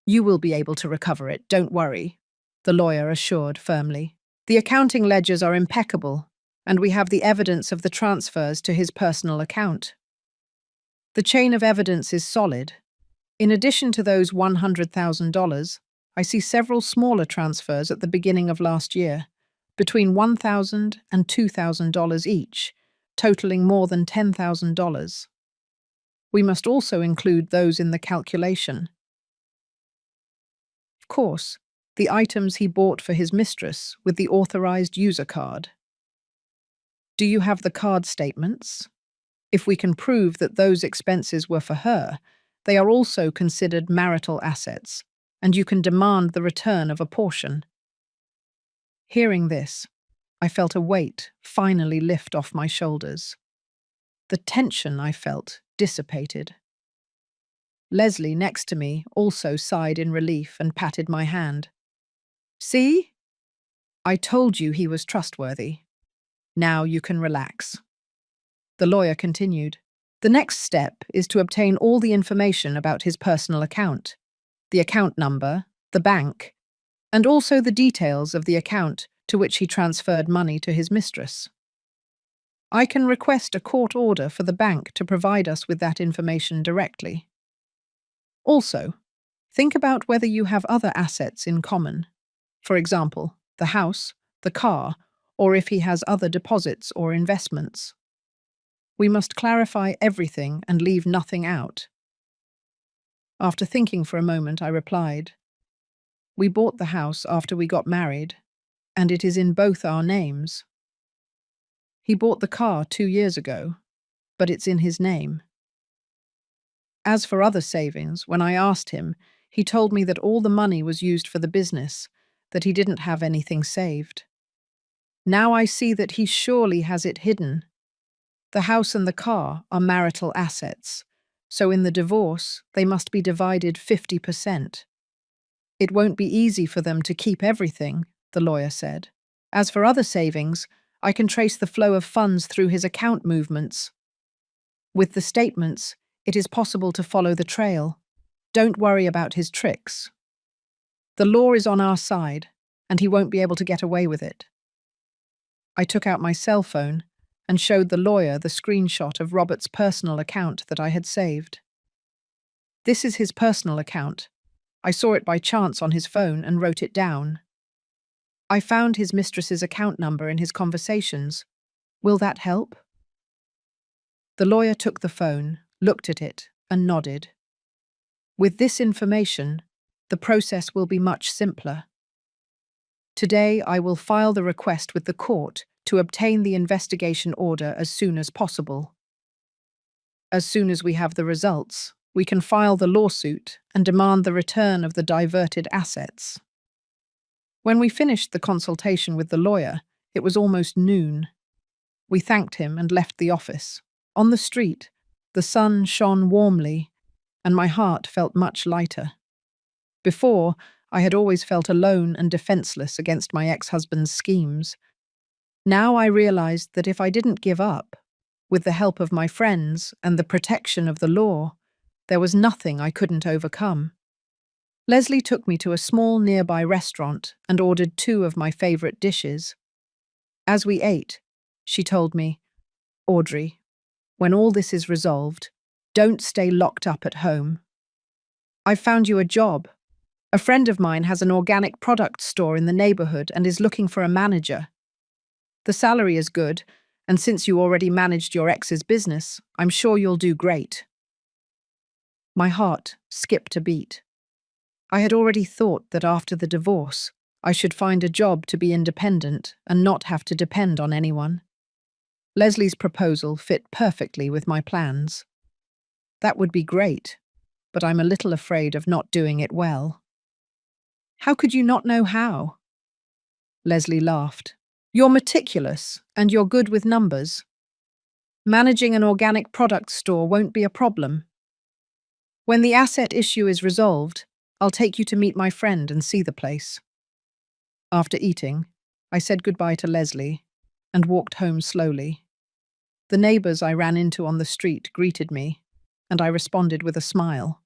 "You will be able to recover it, don't worry," the lawyer assured firmly. "The accounting ledgers are impeccable, and we have the evidence of the transfers to his personal account. The chain of evidence is solid. In addition to those $100,000, I see several smaller transfers at the beginning of last year, between $1,000 and $2,000 each, totaling more than $10,000. We must also include those in the calculation. Of course, the items he bought for his mistress with the authorized user card. Do you have the card statements? If we can prove that those expenses were for her, they are also considered marital assets, and you can demand the return of a portion." Hearing this, I felt a weight finally lift off my shoulders. The tension I felt dissipated. Leslie, next to me, also sighed in relief and patted my hand. "See? I told you he was trustworthy. Now you can relax." The lawyer continued. "The next step is to obtain all the information about his personal account, the account number, the bank, and also the details of the account to which he transferred money to his mistress. I can request a court order for the bank to provide us with that information directly. Also, think about whether you have other assets in common. For example, the house, the car, or if he has other deposits or investments. We must clarify everything and leave nothing out. After thinking for a moment, I replied, "We bought the house after we got married, and it is in both our names. He bought the car 2 years ago, but it's in his name. As for other savings, when I asked him, he told me that all the money was used for the business, that he didn't have anything saved. Now I see that he surely has it hidden. The house and the car are marital assets, so in the divorce, they must be divided 50%. It won't be easy for them to keep everything," the lawyer said. "As for other savings, I can trace the flow of funds through his account movements. With the statements, it is possible to follow the trail. Don't worry about his tricks. The law is on our side, and he won't be able to get away with it." I took out my cell phone and showed the lawyer the screenshot of Robert's personal account that I had saved. "This is his personal account. I saw it by chance on his phone and wrote it down. I found his mistress's account number in his conversations. Will that help?" The lawyer took the phone, looked at it, and nodded. "With this information, the process will be much simpler. Today, I will file the request with the court to obtain the investigation order as soon as possible. As soon as we have the results, we can file the lawsuit and demand the return of the diverted assets." When we finished the consultation with the lawyer, it was almost noon. We thanked him and left the office. On the street, the sun shone warmly, and my heart felt much lighter. Before, I had always felt alone and defenseless against my ex-husband's schemes. Now I realized that if I didn't give up, with the help of my friends and the protection of the law, there was nothing I couldn't overcome. Leslie took me to a small nearby restaurant and ordered 2 of my favorite dishes. As we ate, she told me, "Audrey, when all this is resolved, don't stay locked up at home. I've found you a job. A friend of mine has an organic product store in the neighborhood and is looking for a manager. The salary is good, and since you already managed your ex's business, I'm sure you'll do great." My heart skipped a beat. I had already thought that after the divorce, I should find a job to be independent and not have to depend on anyone. Leslie's proposal fit perfectly with my plans. That would be great, but I'm a little afraid of not doing it well. "How could you not know how?" Leslie laughed. "You're meticulous, and you're good with numbers. Managing an organic product store won't be a problem. When the asset issue is resolved, I'll take you to meet my friend and see the place." After eating, I said goodbye to Leslie and walked home slowly. The neighbors I ran into on the street greeted me, and I responded with a smile.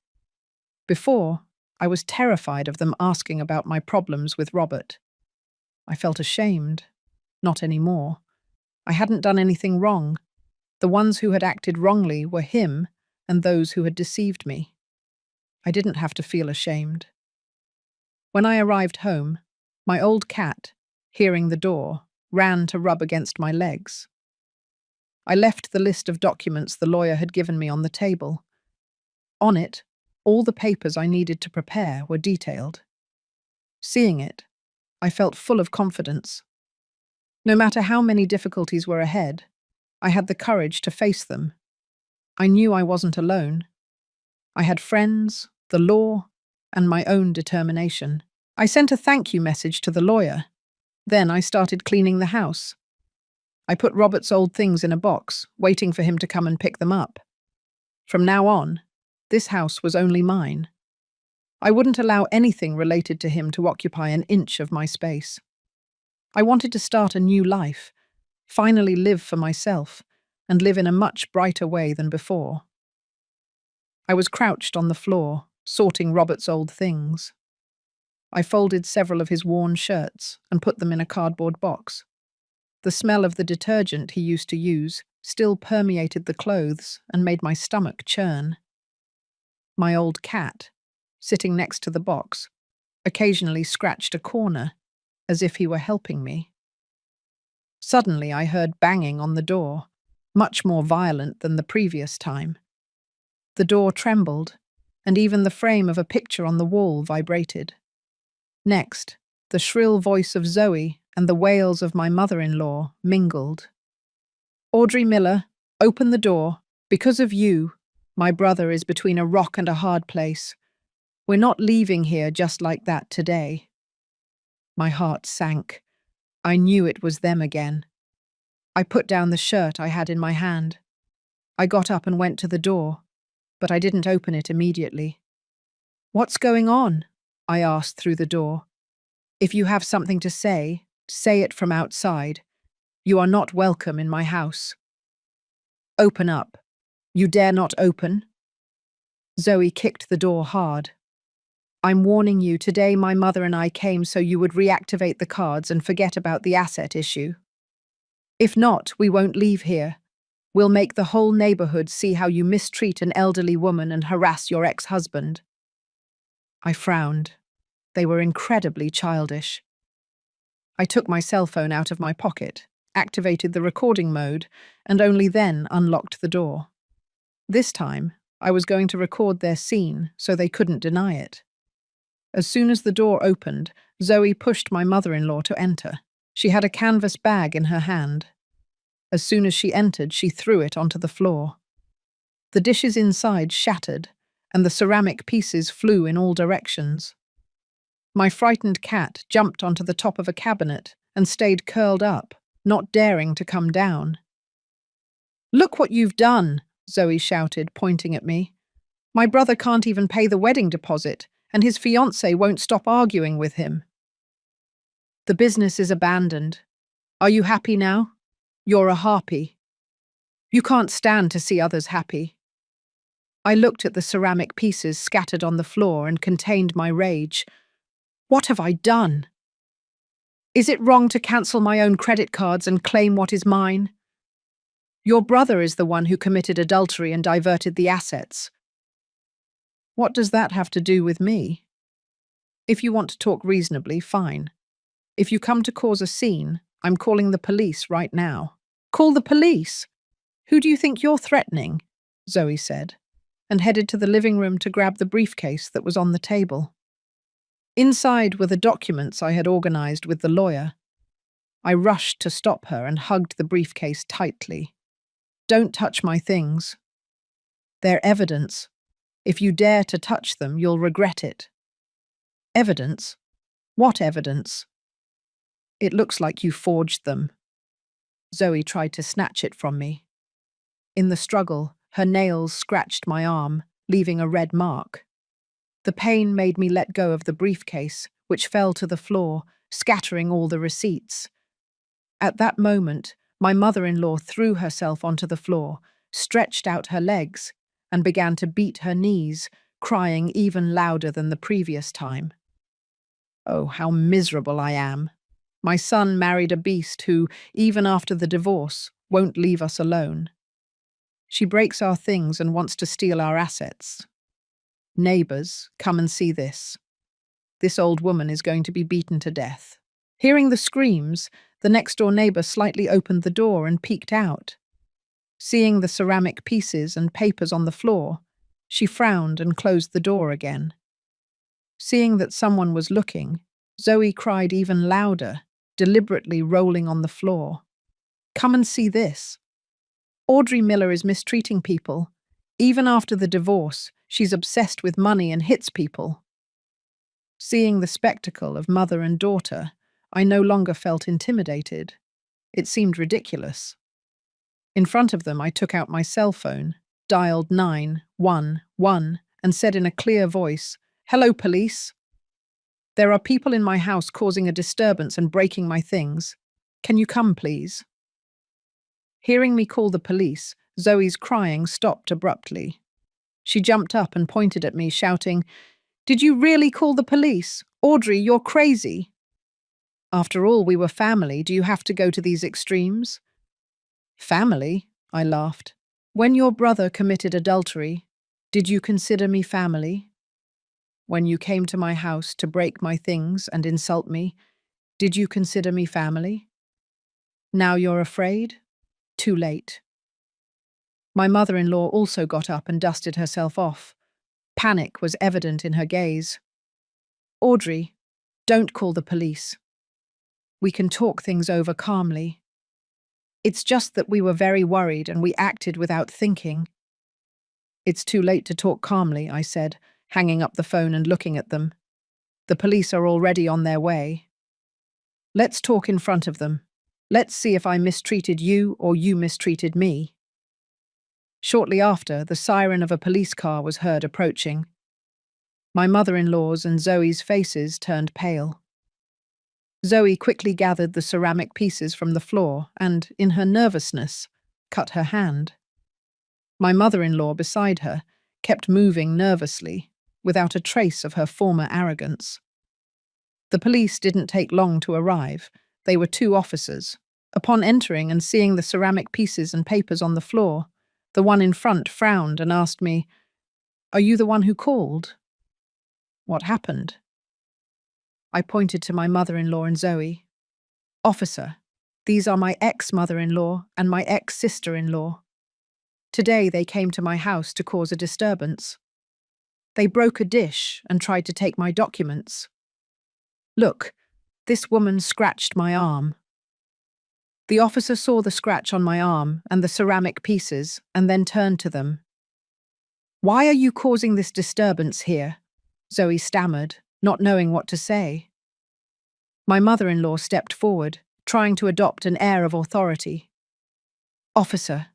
Before, I was terrified of them asking about my problems with Robert. I felt ashamed. Not anymore. I hadn't done anything wrong. The ones who had acted wrongly were him and those who had deceived me. I didn't have to feel ashamed. When I arrived home, my old cat, hearing the door, ran to rub against my legs. I left the list of documents the lawyer had given me on the table. On it, all the papers I needed to prepare were detailed. Seeing it, I felt full of confidence. No matter how many difficulties were ahead, I had the courage to face them. I knew I wasn't alone. I had friends, the law, and my own determination. I sent a thank you message to the lawyer. Then I started cleaning the house. I put Robert's old things in a box, waiting for him to come and pick them up. From now on, this house was only mine. I wouldn't allow anything related to him to occupy an inch of my space. I wanted to start a new life, finally live for myself, and live in a much brighter way than before. I was crouched on the floor, sorting Robert's old things. I folded several of his worn shirts and put them in a cardboard box. The smell of the detergent he used to use still permeated the clothes and made my stomach churn. My old cat, sitting next to the box, occasionally scratched a corner, as if he were helping me. Suddenly I heard banging on the door, much more violent than the previous time. The door trembled, and even the frame of a picture on the wall vibrated. Next, the shrill voice of Zoe and the wails of my mother-in-law mingled. "Audrey Miller, open the door. Because of you, my brother is between a rock and a hard place. We're not leaving here just like that today." My heart sank. I knew it was them again. I put down the shirt I had in my hand. I got up and went to the door, but I didn't open it immediately. "What's going on?" I asked through the door. "If you have something to say it from outside. You are not welcome in my house." "Open up. You dare not open?" Zoe kicked the door hard. "I'm warning you, today my mother and I came so you would reactivate the cards and forget about the asset issue. If not, we won't leave here. We'll make the whole neighborhood see how you mistreat an elderly woman and harass your ex-husband." I frowned. They were incredibly childish. I took my cell phone out of my pocket, activated the recording mode, and only then unlocked the door. This time, I was going to record their scene so they couldn't deny it. As soon as the door opened, Zoe pushed my mother-in-law to enter. She had a canvas bag in her hand. As soon as she entered, she threw it onto the floor. The dishes inside shattered, and the ceramic pieces flew in all directions. My frightened cat jumped onto the top of a cabinet and stayed curled up, not daring to come down. "Look what you've done," Zoe shouted, pointing at me. "My brother can't even pay the wedding deposit, and his fiancée won't stop arguing with him. The business is abandoned. Are you happy now? You're a harpy. You can't stand to see others happy." I looked at the ceramic pieces scattered on the floor and contained my rage. What have I done? Is it wrong to cancel my own credit cards and claim what is mine? Your brother is the one who committed adultery and diverted the assets. What does that have to do with me? If you want to talk reasonably, fine. If you come to cause a scene, I'm calling the police right now. "Call the police? Who do you think you're threatening?" Zoe said, and headed to the living room to grab the briefcase that was on the table. Inside were the documents I had organized with the lawyer. I rushed to stop her and hugged the briefcase tightly. "Don't touch my things. They're evidence. If you dare to touch them, you'll regret it." "Evidence? What evidence?" "It looks like you forged them." Zoe tried to snatch it from me. In the struggle, her nails scratched my arm, leaving a red mark. The pain made me let go of the briefcase, which fell to the floor, scattering all the receipts. At that moment, my mother-in-law threw herself onto the floor, stretched out her legs, and began to beat her knees, crying even louder than the previous time. Oh, how miserable I am. My son married a beast who, even after the divorce, won't leave us alone. She breaks our things and wants to steal our assets. Neighbors, come and see this. This old woman is going to be beaten to death. Hearing the screams, the next-door neighbor slightly opened the door and peeked out. Seeing the ceramic pieces and papers on the floor, she frowned and closed the door again. Seeing that someone was looking, Zoe cried even louder, deliberately rolling on the floor. "Come and see this. Audrey Miller is mistreating people. Even after the divorce, she's obsessed with money and hits people." Seeing the spectacle of mother and daughter, I no longer felt intimidated. It seemed ridiculous. In front of them, I took out my cell phone, dialed 911, and said in a clear voice, "Hello, police. There are people in my house causing a disturbance and breaking my things. Can you come, please?" Hearing me call the police, Zoe's crying stopped abruptly. She jumped up and pointed at me, shouting, "Did you really call the police? Audrey, you're crazy. After all, we were family. Do you have to go to these extremes? Family? I laughed. When your brother committed adultery, did you consider me family? When you came to my house to break my things and insult me, did you consider me family? Now you're afraid? Too late. My mother-in-law also got up and dusted herself off. Panic was evident in her gaze. Audrey, don't call the police. We can talk things over calmly. It's just that we were very worried and we acted without thinking. It's too late to talk calmly, I said, hanging up the phone and looking at them. The police are already on their way. Let's talk in front of them. Let's see if I mistreated you or you mistreated me. Shortly after, the siren of a police car was heard approaching. My mother-in-law's and Zoe's faces turned pale. Zoe quickly gathered the ceramic pieces from the floor and, in her nervousness, cut her hand. My mother-in-law beside her kept moving nervously, without a trace of her former arrogance. The police didn't take long to arrive. They were 2 officers. Upon entering and seeing the ceramic pieces and papers on the floor, the one in front frowned and asked me, "Are you the one who called? What happened?" I pointed to my mother-in-law and Zoe. "Officer, these are my ex-mother-in-law and my ex-sister-in-law. Today they came to my house to cause a disturbance. They broke a dish and tried to take my documents. Look, this woman scratched my arm." The officer saw the scratch on my arm and the ceramic pieces and then turned to them. "Why are you causing this disturbance here?" Zoe stammered, not knowing what to say. My mother-in-law stepped forward, trying to adopt an air of authority. "Officer,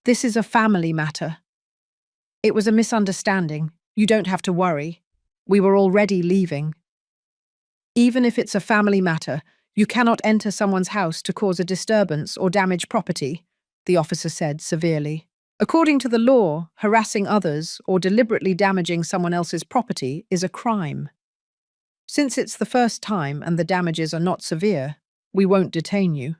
this is a family matter. It was a misunderstanding. You don't have to worry. We were already leaving. Even if it's a family matter, you cannot enter someone's house to cause a disturbance or damage property," the officer said severely. "According to the law, harassing others or deliberately damaging someone else's property is a crime. Since it's the first time and the damages are not severe, we won't detain you.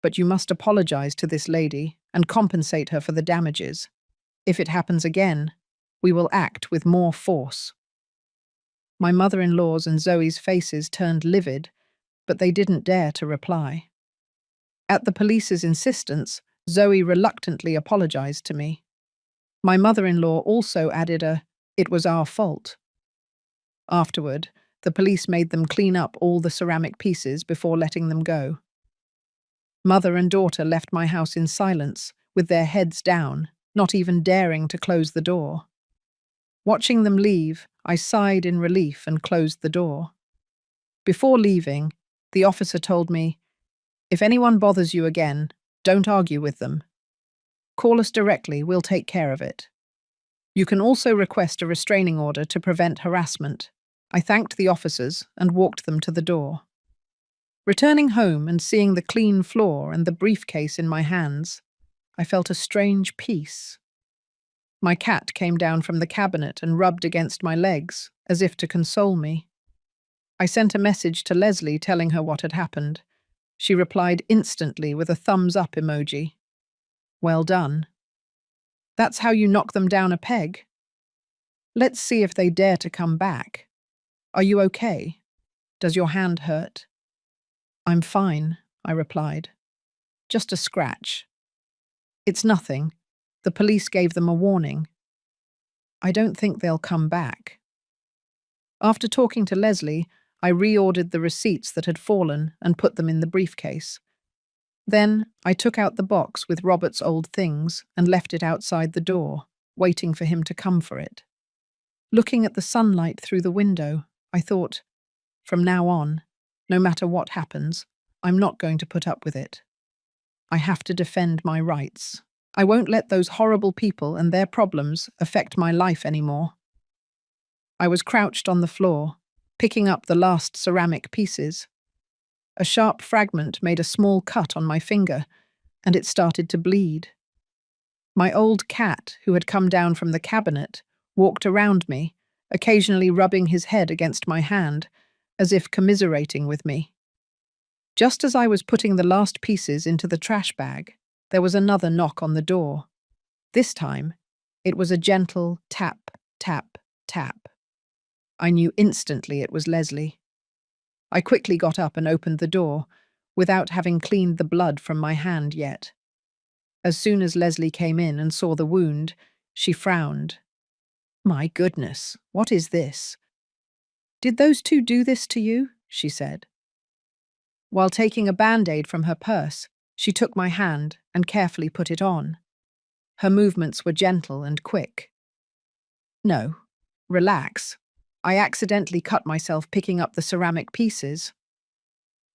But you must apologize to this lady and compensate her for the damages. If it happens again, we will act with more force." My mother-in-law's and Zoe's faces turned livid, but they didn't dare to reply. At the police's insistence, Zoe reluctantly apologized to me. My mother-in-law also added "it was our fault." Afterward, the police made them clean up all the ceramic pieces before letting them go. Mother and daughter left my house in silence, with their heads down, not even daring to close the door. Watching them leave, I sighed in relief and closed the door. Before leaving, the officer told me, "If anyone bothers you again, don't argue with them. Call us directly, we'll take care of it. You can also request a restraining order to prevent harassment." I thanked the officers and walked them to the door. Returning home and seeing the clean floor and the briefcase in my hands, I felt a strange peace. My cat came down from the cabinet and rubbed against my legs, as if to console me. I sent a message to Leslie telling her what had happened. She replied instantly with a thumbs-up emoji. "Well done. That's how you knock them down a peg. Let's see if they dare to come back. Are you okay? Does your hand hurt?" "I'm fine," I replied. "Just a scratch. It's nothing. The police gave them a warning. I don't think they'll come back." After talking to Leslie, I reordered the receipts that had fallen and put them in the briefcase. Then I took out the box with Robert's old things and left it outside the door, waiting for him to come for it. Looking at the sunlight through the window, I thought, from now on, no matter what happens, I'm not going to put up with it. I have to defend my rights. I won't let those horrible people and their problems affect my life anymore. I was crouched on the floor, picking up the last ceramic pieces. A sharp fragment made a small cut on my finger, and it started to bleed. My old cat, who had come down from the cabinet, walked around me occasionally rubbing his head against my hand, as if commiserating with me. Just as I was putting the last pieces into the trash bag, there was another knock on the door. This time, it was a gentle tap, tap, tap. I knew instantly it was Leslie. I quickly got up and opened the door, without having cleaned the blood from my hand yet. As soon as Leslie came in and saw the wound, she frowned. "My goodness, what is this?" "Did those two do this to you?" she said. While taking a band-aid from her purse, she took my hand and carefully put it on. Her movements were gentle and quick. "No, relax. I accidentally cut myself picking up the ceramic pieces."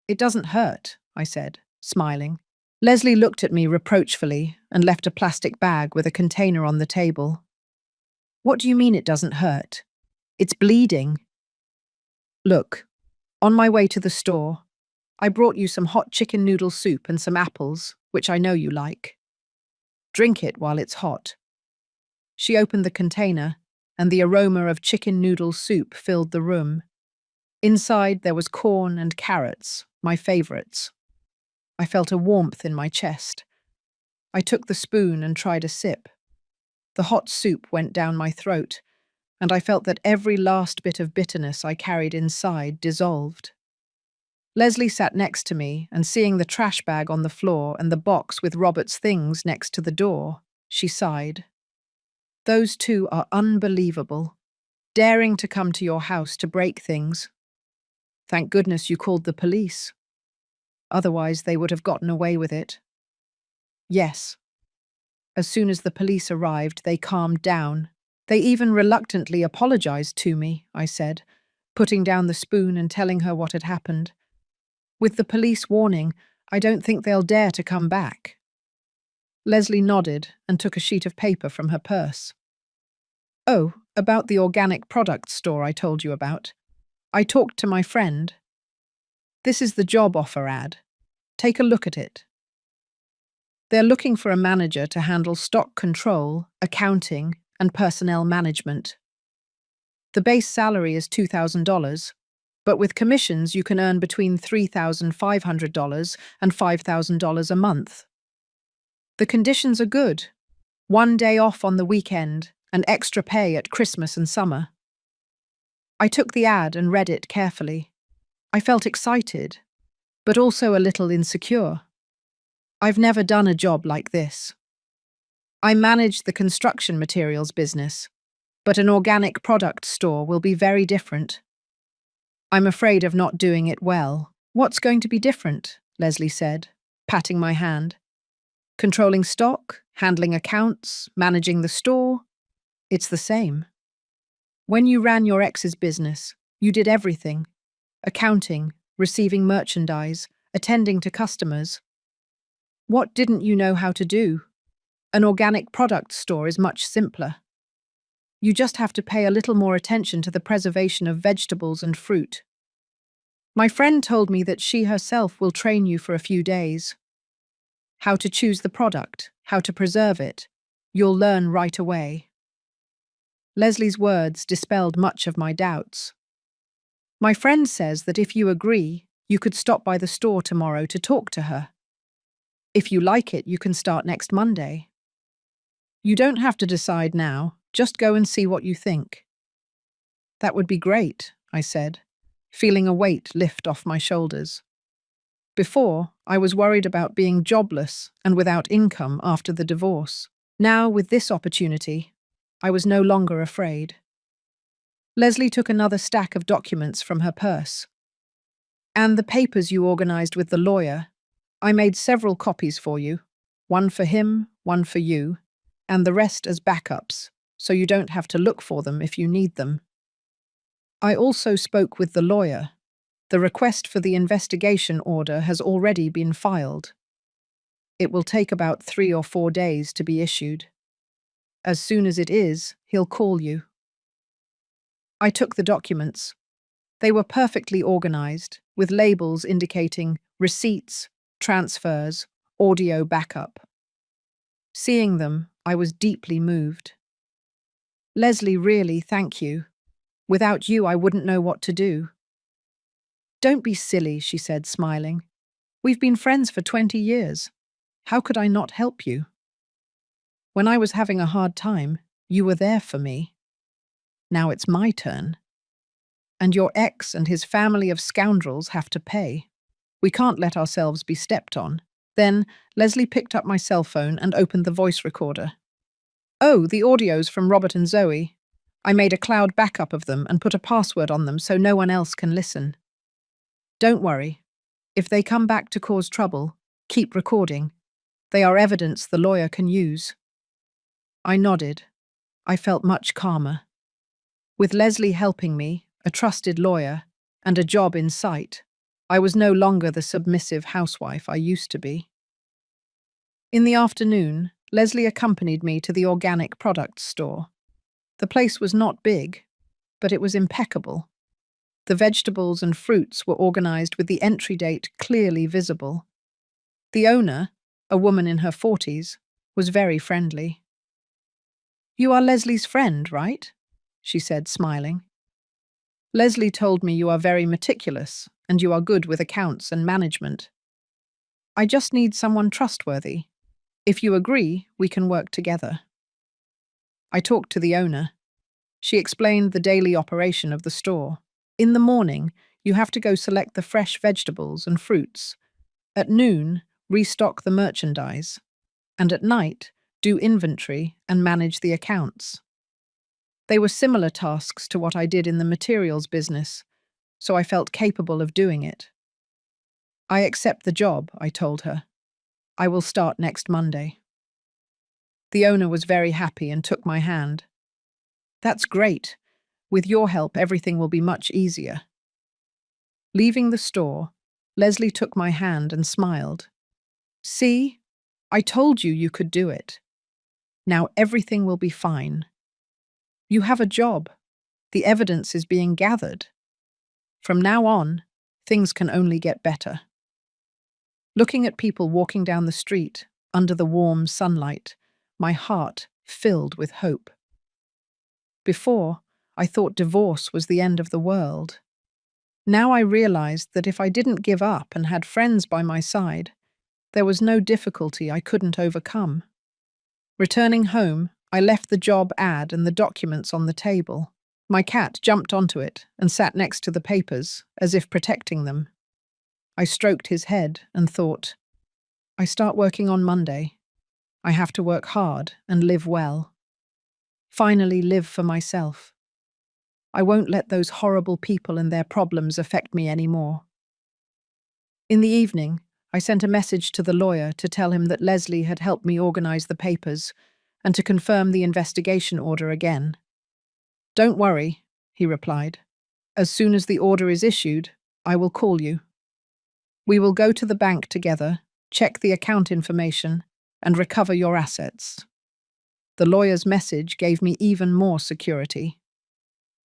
"It doesn't hurt," I said, smiling. Leslie looked at me reproachfully and left a plastic bag with a container on the table. "What do you mean it doesn't hurt? It's bleeding." "Look, on my way to the store, I brought you some hot chicken noodle soup and some apples, which I know you like. Drink it while it's hot." She opened the container, and the aroma of chicken noodle soup filled the room. Inside there was corn and carrots, my favorites. I felt a warmth in my chest. I took the spoon and tried a sip. The hot soup went down my throat, and I felt that every last bit of bitterness I carried inside dissolved. Leslie sat next to me, and seeing the trash bag on the floor and the box with Robert's things next to the door, she sighed. "Those two are unbelievable, daring to come to your house to break things. Thank goodness you called the police. Otherwise, they would have gotten away with it." "Yes." As soon as the police arrived, they calmed down. "They even reluctantly apologized to me," I said, putting down the spoon and telling her what had happened. "With the police warning, I don't think they'll dare to come back." Leslie nodded and took a sheet of paper from her purse. "Oh, about the organic products store I told you about. I talked to my friend. This is the job offer ad. Take a look at it. They're looking for a manager to handle stock control, accounting, and personnel management. The base salary is $2,000, but with commissions you can earn between $3,500 and $5,000 a month. The conditions are good. 1 day off on the weekend and extra pay at Christmas and summer." I took the ad and read it carefully. I felt excited, but also a little insecure. I've never done a job like this. I manage the construction materials business, but an organic product store will be very different. I'm afraid of not doing it well. "What's going to be different?" Leslie said, patting my hand. "Controlling stock, handling accounts, managing the store. It's the same. When you ran your ex's business, you did everything: accounting, receiving merchandise, attending to customers. What didn't you know how to do? An organic product store is much simpler. You just have to pay a little more attention to the preservation of vegetables and fruit. My friend told me that she herself will train you for a few days. How to choose the product, how to preserve it. You'll learn right away." Leslie's words dispelled much of my doubts. "My friend says that if you agree, you could stop by the store tomorrow to talk to her. If you like it, you can start next Monday. You don't have to decide now, just go and see what you think." "That would be great," I said, feeling a weight lift off my shoulders. Before, I was worried about being jobless and without income after the divorce. Now, with this opportunity, I was no longer afraid. Leslie took another stack of documents from her purse. "And the papers you organized with the lawyer. I made several copies for you, one for him, one for you, and the rest as backups, so you don't have to look for them if you need them. I also spoke with the lawyer. The request for the investigation order has already been filed. It will take about 3 or 4 days to be issued. As soon as it is, he'll call you." I took the documents. They were perfectly organized, with labels indicating receipts, transfers, audio backup. Seeing them, I was deeply moved. "Leslie, really, thank you. Without you, I wouldn't know what to do. Don't be silly, she said, smiling. We've been friends for 20 years. How could I not help you? When I was having a hard time, you were there for me. Now it's my turn. And your ex and his family of scoundrels have to pay. We can't let ourselves be stepped on. Then Leslie picked up my cell phone and opened the voice recorder. Oh, the audio's from Robert and Zoe. I made a cloud backup of them and put a password on them so no one else can listen. Don't worry. If they come back to cause trouble, keep recording. They are evidence the lawyer can use. I nodded. I felt much calmer. With Leslie helping me, a trusted lawyer, and a job in sight, I was no longer the submissive housewife I used to be. In the afternoon, Leslie accompanied me to the organic products store. The place was not big, but it was impeccable. The vegetables and fruits were organized with the entry date clearly visible. The owner, a woman in her 40s, was very friendly. You are Leslie's friend, right? She said, smiling. Leslie told me you are very meticulous and you are good with accounts and management. I just need someone trustworthy. If you agree, we can work together. I talked to the owner. She explained the daily operation of the store. In the morning, you have to go select the fresh vegetables and fruits. At noon, restock the merchandise. And at night, do inventory and manage the accounts. They were similar tasks to what I did in the materials business, so I felt capable of doing it. I accept the job, I told her. I will start next Monday. The owner was very happy and took my hand. That's great. With your help, everything will be much easier. Leaving the store, Leslie took my hand and smiled. See, I told you you could do it. Now everything will be fine. You have a job. The evidence is being gathered. From now on, things can only get better. Looking at people walking down the street, under the warm sunlight, my heart filled with hope. Before, I thought divorce was the end of the world. Now I realized that if I didn't give up and had friends by my side, there was no difficulty I couldn't overcome. Returning home, I left the job ad and the documents on the table. My cat jumped onto it and sat next to the papers, as if protecting them. I stroked his head and thought, I start working on Monday. I have to work hard and live well. Finally live for myself. I won't let those horrible people and their problems affect me anymore. In the evening, I sent a message to the lawyer to tell him that Leslie had helped me organize the papers and to confirm the investigation order again. Don't worry, he replied. As soon as the order is issued, I will call you. We will go to the bank together, check the account information, and recover your assets. The lawyer's message gave me even more security.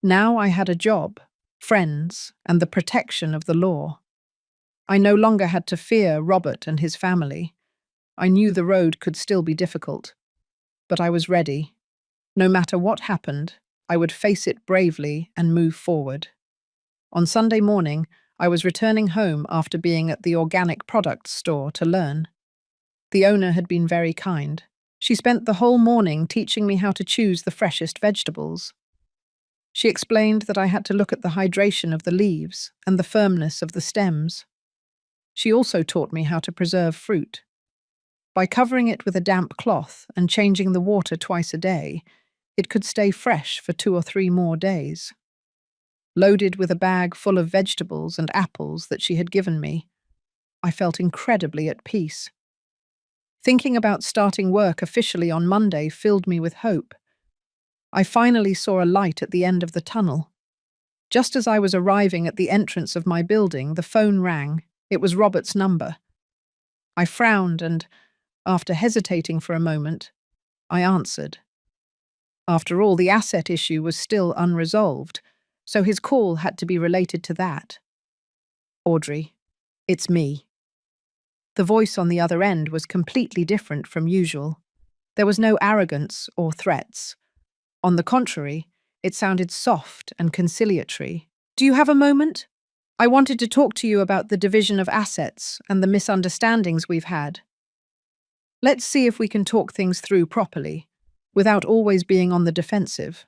Now I had a job, friends, and the protection of the law. I no longer had to fear Robert and his family. I knew the road could still be difficult, but I was ready. No matter what happened, I would face it bravely and move forward. On Sunday morning, I was returning home after being at the organic products store to learn. The owner had been very kind. She spent the whole morning teaching me how to choose the freshest vegetables. She explained that I had to look at the hydration of the leaves and the firmness of the stems. She also taught me how to preserve fruit. By covering it with a damp cloth and changing the water twice a day, it could stay fresh for 2 or 3 more days. Loaded with a bag full of vegetables and apples that she had given me, I felt incredibly at peace. Thinking about starting work officially on Monday filled me with hope. I finally saw a light at the end of the tunnel. Just as I was arriving at the entrance of my building, the phone rang. It was Robert's number. I frowned and, after hesitating for a moment, I answered. After all, the asset issue was still unresolved, so his call had to be related to that. Audrey, it's me. The voice on the other end was completely different from usual. There was no arrogance or threats. On the contrary, It sounded soft and conciliatory. Do you have a moment? I wanted to talk to you about the division of assets and the misunderstandings we've had. Let's see if we can talk things through properly, without always being on the defensive.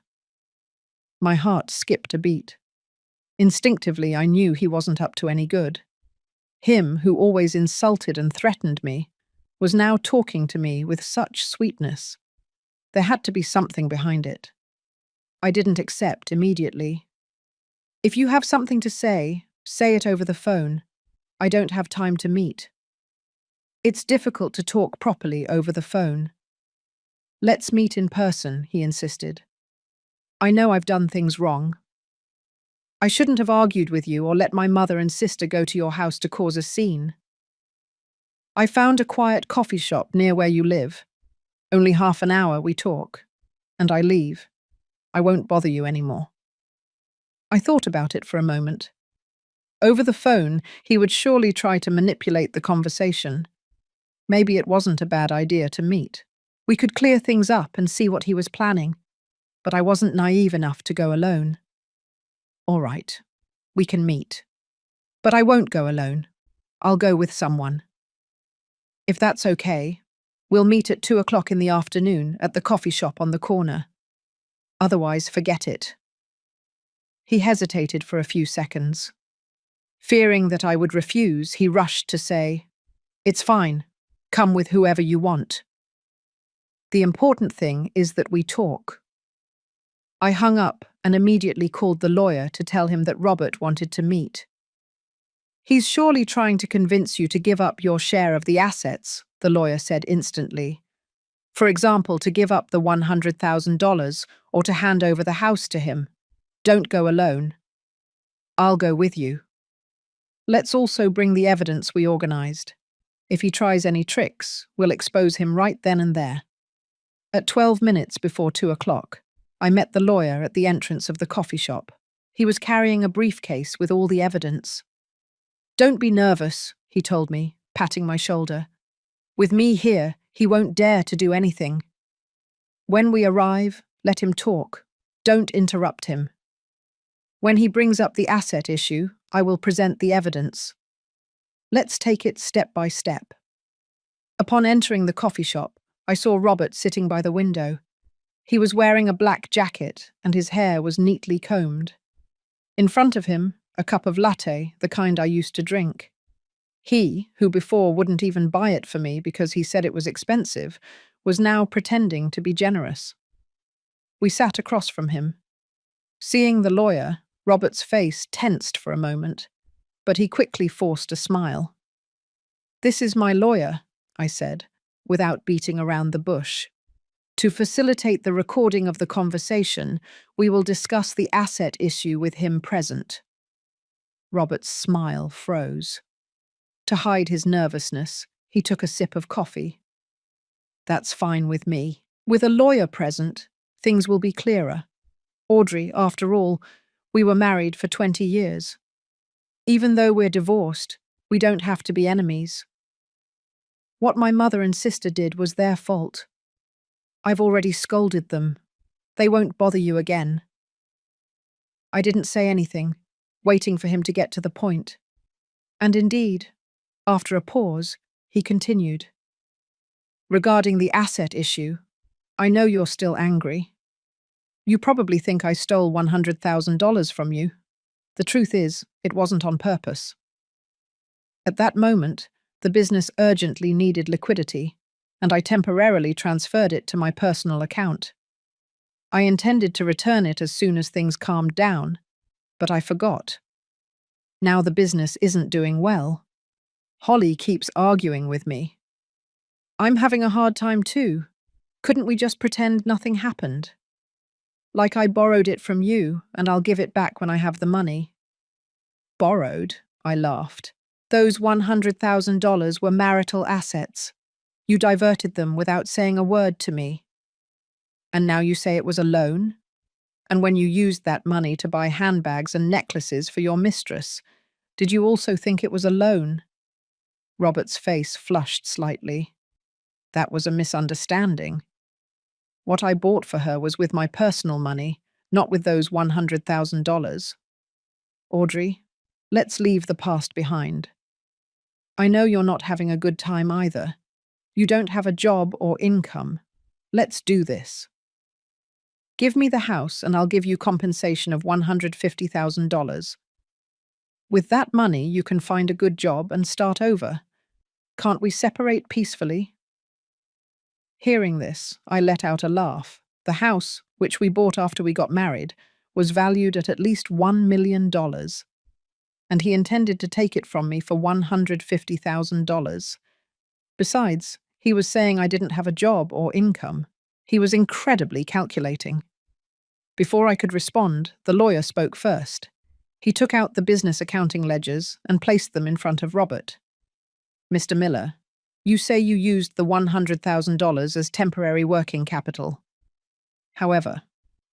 My heart skipped a beat. Instinctively, I knew he wasn't up to any good. Him, who always insulted and threatened me, was now talking to me with such sweetness. There had to be something behind it. I didn't accept immediately. If you have something to say it over the phone. I don't have time to meet. It's difficult to talk properly over the phone. Let's meet in person, he insisted. I know I've done things wrong. I shouldn't have argued with you or let my mother and sister go to your house to cause a scene. I found a quiet coffee shop near where you live. Only half an hour we talk, and I leave. I won't bother you anymore. I thought about it for a moment. Over the phone, he would surely try to manipulate the conversation. Maybe it wasn't a bad idea to meet. We could clear things up and see what he was planning, but I wasn't naive enough to go alone. All right, we can meet. But I won't go alone. I'll go with someone. If that's okay, we'll meet at 2 o'clock in the afternoon at the coffee shop on the corner. Otherwise, forget it. He hesitated for a few seconds. Fearing that I would refuse, he rushed to say, "It's fine. Come with whoever you want. The important thing is that we talk." I hung up and immediately called the lawyer to tell him that Robert wanted to meet. "He's surely trying to convince you to give up your share of the assets," the lawyer said instantly. "For example, to give up the $100,000 or to hand over the house to him. Don't go alone. I'll go with you. Let's also bring the evidence we organized. If he tries any tricks, we'll expose him right then and there." At 12 minutes before 2 o'clock, I met the lawyer at the entrance of the coffee shop. He was carrying a briefcase with all the evidence. "Don't be nervous," he told me, patting my shoulder. "With me here, he won't dare to do anything. When we arrive, let him talk. Don't interrupt him. When he brings up the asset issue, I will present the evidence. Let's take it step by step." Upon entering the coffee shop, I saw Robert sitting by the window. He was wearing a black jacket and his hair was neatly combed. In front of him, a cup of latte, the kind I used to drink. He, who before wouldn't even buy it for me because he said it was expensive, was now pretending to be generous. We sat across from him. Seeing the lawyer, Robert's face tensed for a moment, but he quickly forced a smile. "This is my lawyer," I said, without beating around the bush. "To facilitate the recording of the conversation, we will discuss the asset issue with him present." Robert's smile froze. To hide his nervousness, he took a sip of coffee. "That's fine with me. With a lawyer present, things will be clearer. Audrey, after all, we were married for 20 years. Even though we're divorced, we don't have to be enemies. What my mother and sister did was their fault. I've already scolded them. They won't bother you again." I didn't say anything, waiting for him to get to the point. And indeed, after a pause, he continued. "Regarding the asset issue, I know you're still angry. You probably think I stole $100,000 from you. The truth is, it wasn't on purpose. At that moment, the business urgently needed liquidity, and I temporarily transferred it to my personal account. I intended to return it as soon as things calmed down, but I forgot. Now the business isn't doing well. Holly keeps arguing with me. I'm having a hard time too. Couldn't we just pretend nothing happened? Like I borrowed it from you, and I'll give it back when I have the money." "Borrowed?" I laughed. "Those $100,000 were marital assets. You diverted them without saying a word to me. And now you say it was a loan? And when you used that money to buy handbags and necklaces for your mistress, did you also think it was a loan?" Robert's face flushed slightly. "That was a misunderstanding. What I bought for her was with my personal money, Not with those $100,000. Audrey, let's leave the past behind. I know you're not having a good time either. You don't have a job or income. Let's do this. Give me the house and I'll give you compensation of $150,000. With that money, you can find a good job and start over. Can't we separate peacefully? Hearing this, I let out a laugh. The house, which we bought after we got married, was valued at least $1 million, and he intended to take it from me for $150,000. Besides, he was saying I didn't have a job or income. He was incredibly calculating. Before I could respond, the lawyer spoke first. He took out the business accounting ledgers and placed them in front of Robert. Mr. Miller, you say you used the $100,000 as temporary working capital. However,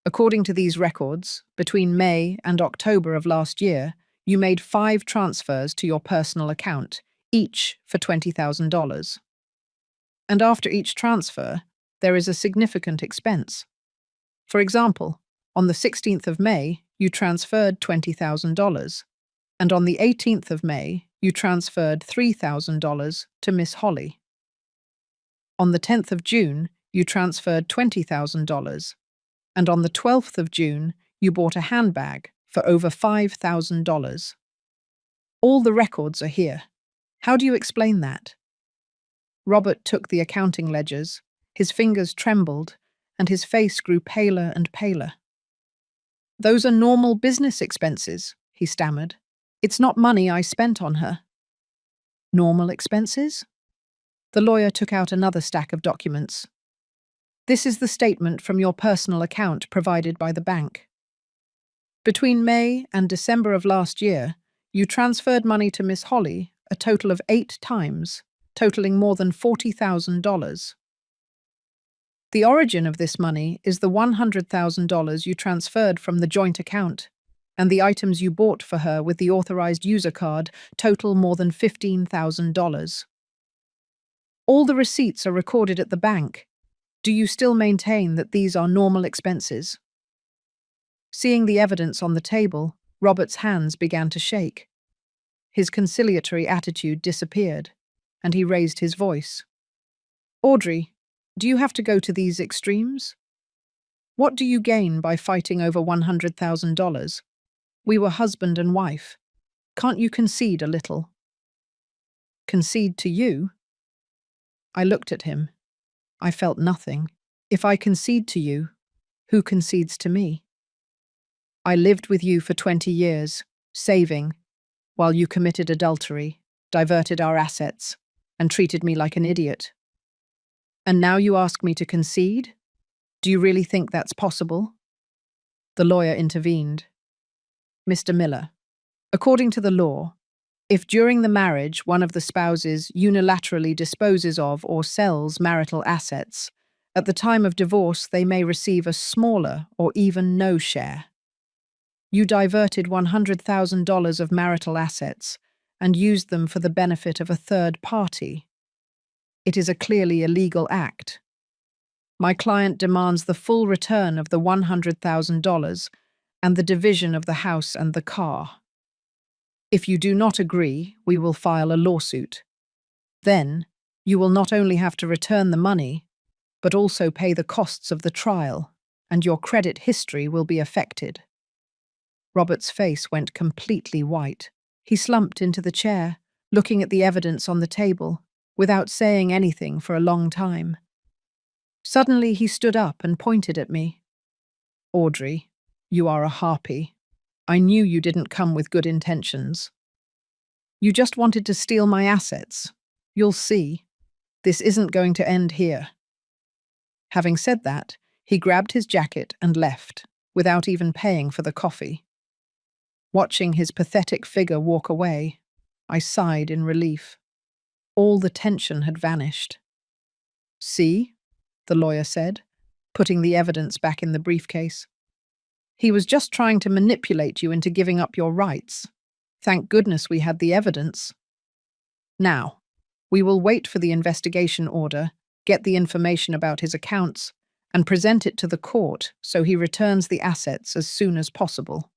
according to these records, between May and October of last year, you made 5 transfers to your personal account, each for $20,000. And after each transfer, there is a significant expense. For example, on the 16th of May, you transferred $20,000, and on the 18th of May, you transferred $3,000 to Miss Holly. On the 10th of June, you transferred $20,000, and on the 12th of June, you bought a handbag for over $5,000. All the records are here. How do you explain that? Robert took the accounting ledgers, his fingers trembled, and his face grew paler and paler. Those are normal business expenses, he stammered. It's not money I spent on her. Normal expenses? The lawyer took out another stack of documents. This is the statement from your personal account provided by the bank. Between May and December of last year, you transferred money to Miss Holly a total of 8 times, totaling more than $40,000. The origin of this money is the $100,000 you transferred from the joint account, and the items you bought for her with the authorized user card total more than $15,000. All the receipts are recorded at the bank. Do you still maintain that these are normal expenses? Seeing the evidence on the table, Robert's hands began to shake. His conciliatory attitude disappeared, and he raised his voice. Audrey, do you have to go to these extremes? What do you gain by fighting over $100,000? We were husband and wife. Can't you concede a little? Concede to you? I looked at him. I felt nothing. If I concede to you, who concedes to me? I lived with you for 20 years, saving, while you committed adultery, diverted our assets, and treated me like an idiot. And now you ask me to concede? Do you really think that's possible? The lawyer intervened. Mr. Miller, according to the law, if during the marriage one of the spouses unilaterally disposes of or sells marital assets, at the time of divorce they may receive a smaller or even no share. You diverted $100,000 of marital assets and used them for the benefit of a third party. It is a clearly illegal act. My client demands the full return of the $100,000 and the division of the house and the car. If you do not agree, we will file a lawsuit. Then, you will not only have to return the money, but also pay the costs of the trial, and your credit history will be affected. Robert's face went completely white. He slumped into the chair, looking at the evidence on the table, without saying anything for a long time. Suddenly he stood up and pointed at me. Audrey, you are a harpy. I knew you didn't come with good intentions. You just wanted to steal my assets. You'll see. This isn't going to end here. Having said that, he grabbed his jacket and left, without even paying for the coffee. Watching his pathetic figure walk away, I sighed in relief. All the tension had vanished. See? The lawyer said, putting the evidence back in the briefcase. He was just trying to manipulate you into giving up your rights. Thank goodness we had the evidence. Now, we will wait for the investigation order, get the information about his accounts, and present it to the court so he returns the assets as soon as possible.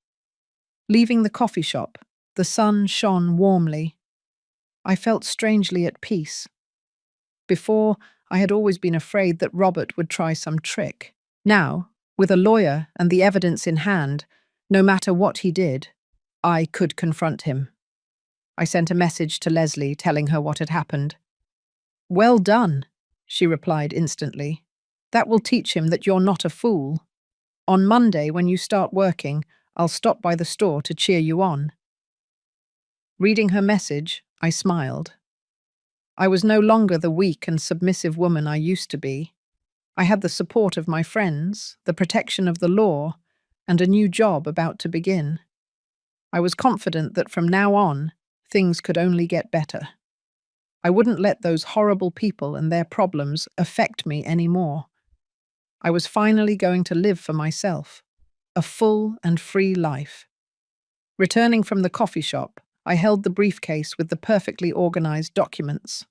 Leaving the coffee shop, the sun shone warmly. I felt strangely at peace. Before, I had always been afraid that Robert would try some trick. Now, with a lawyer and the evidence in hand, no matter what he did, I could confront him. I sent a message to Leslie telling her what had happened. "Well done," she replied instantly. "That will teach him that you're not a fool. On Monday, when you start working, I'll stop by the store to cheer you on." Reading her message, I smiled. I was no longer the weak and submissive woman I used to be. I had the support of my friends, the protection of the law, and a new job about to begin. I was confident that from now on, things could only get better. I wouldn't let those horrible people and their problems affect me anymore. I was finally going to live for myself, a full and free life. Returning from the coffee shop, I held the briefcase with the perfectly organized documents.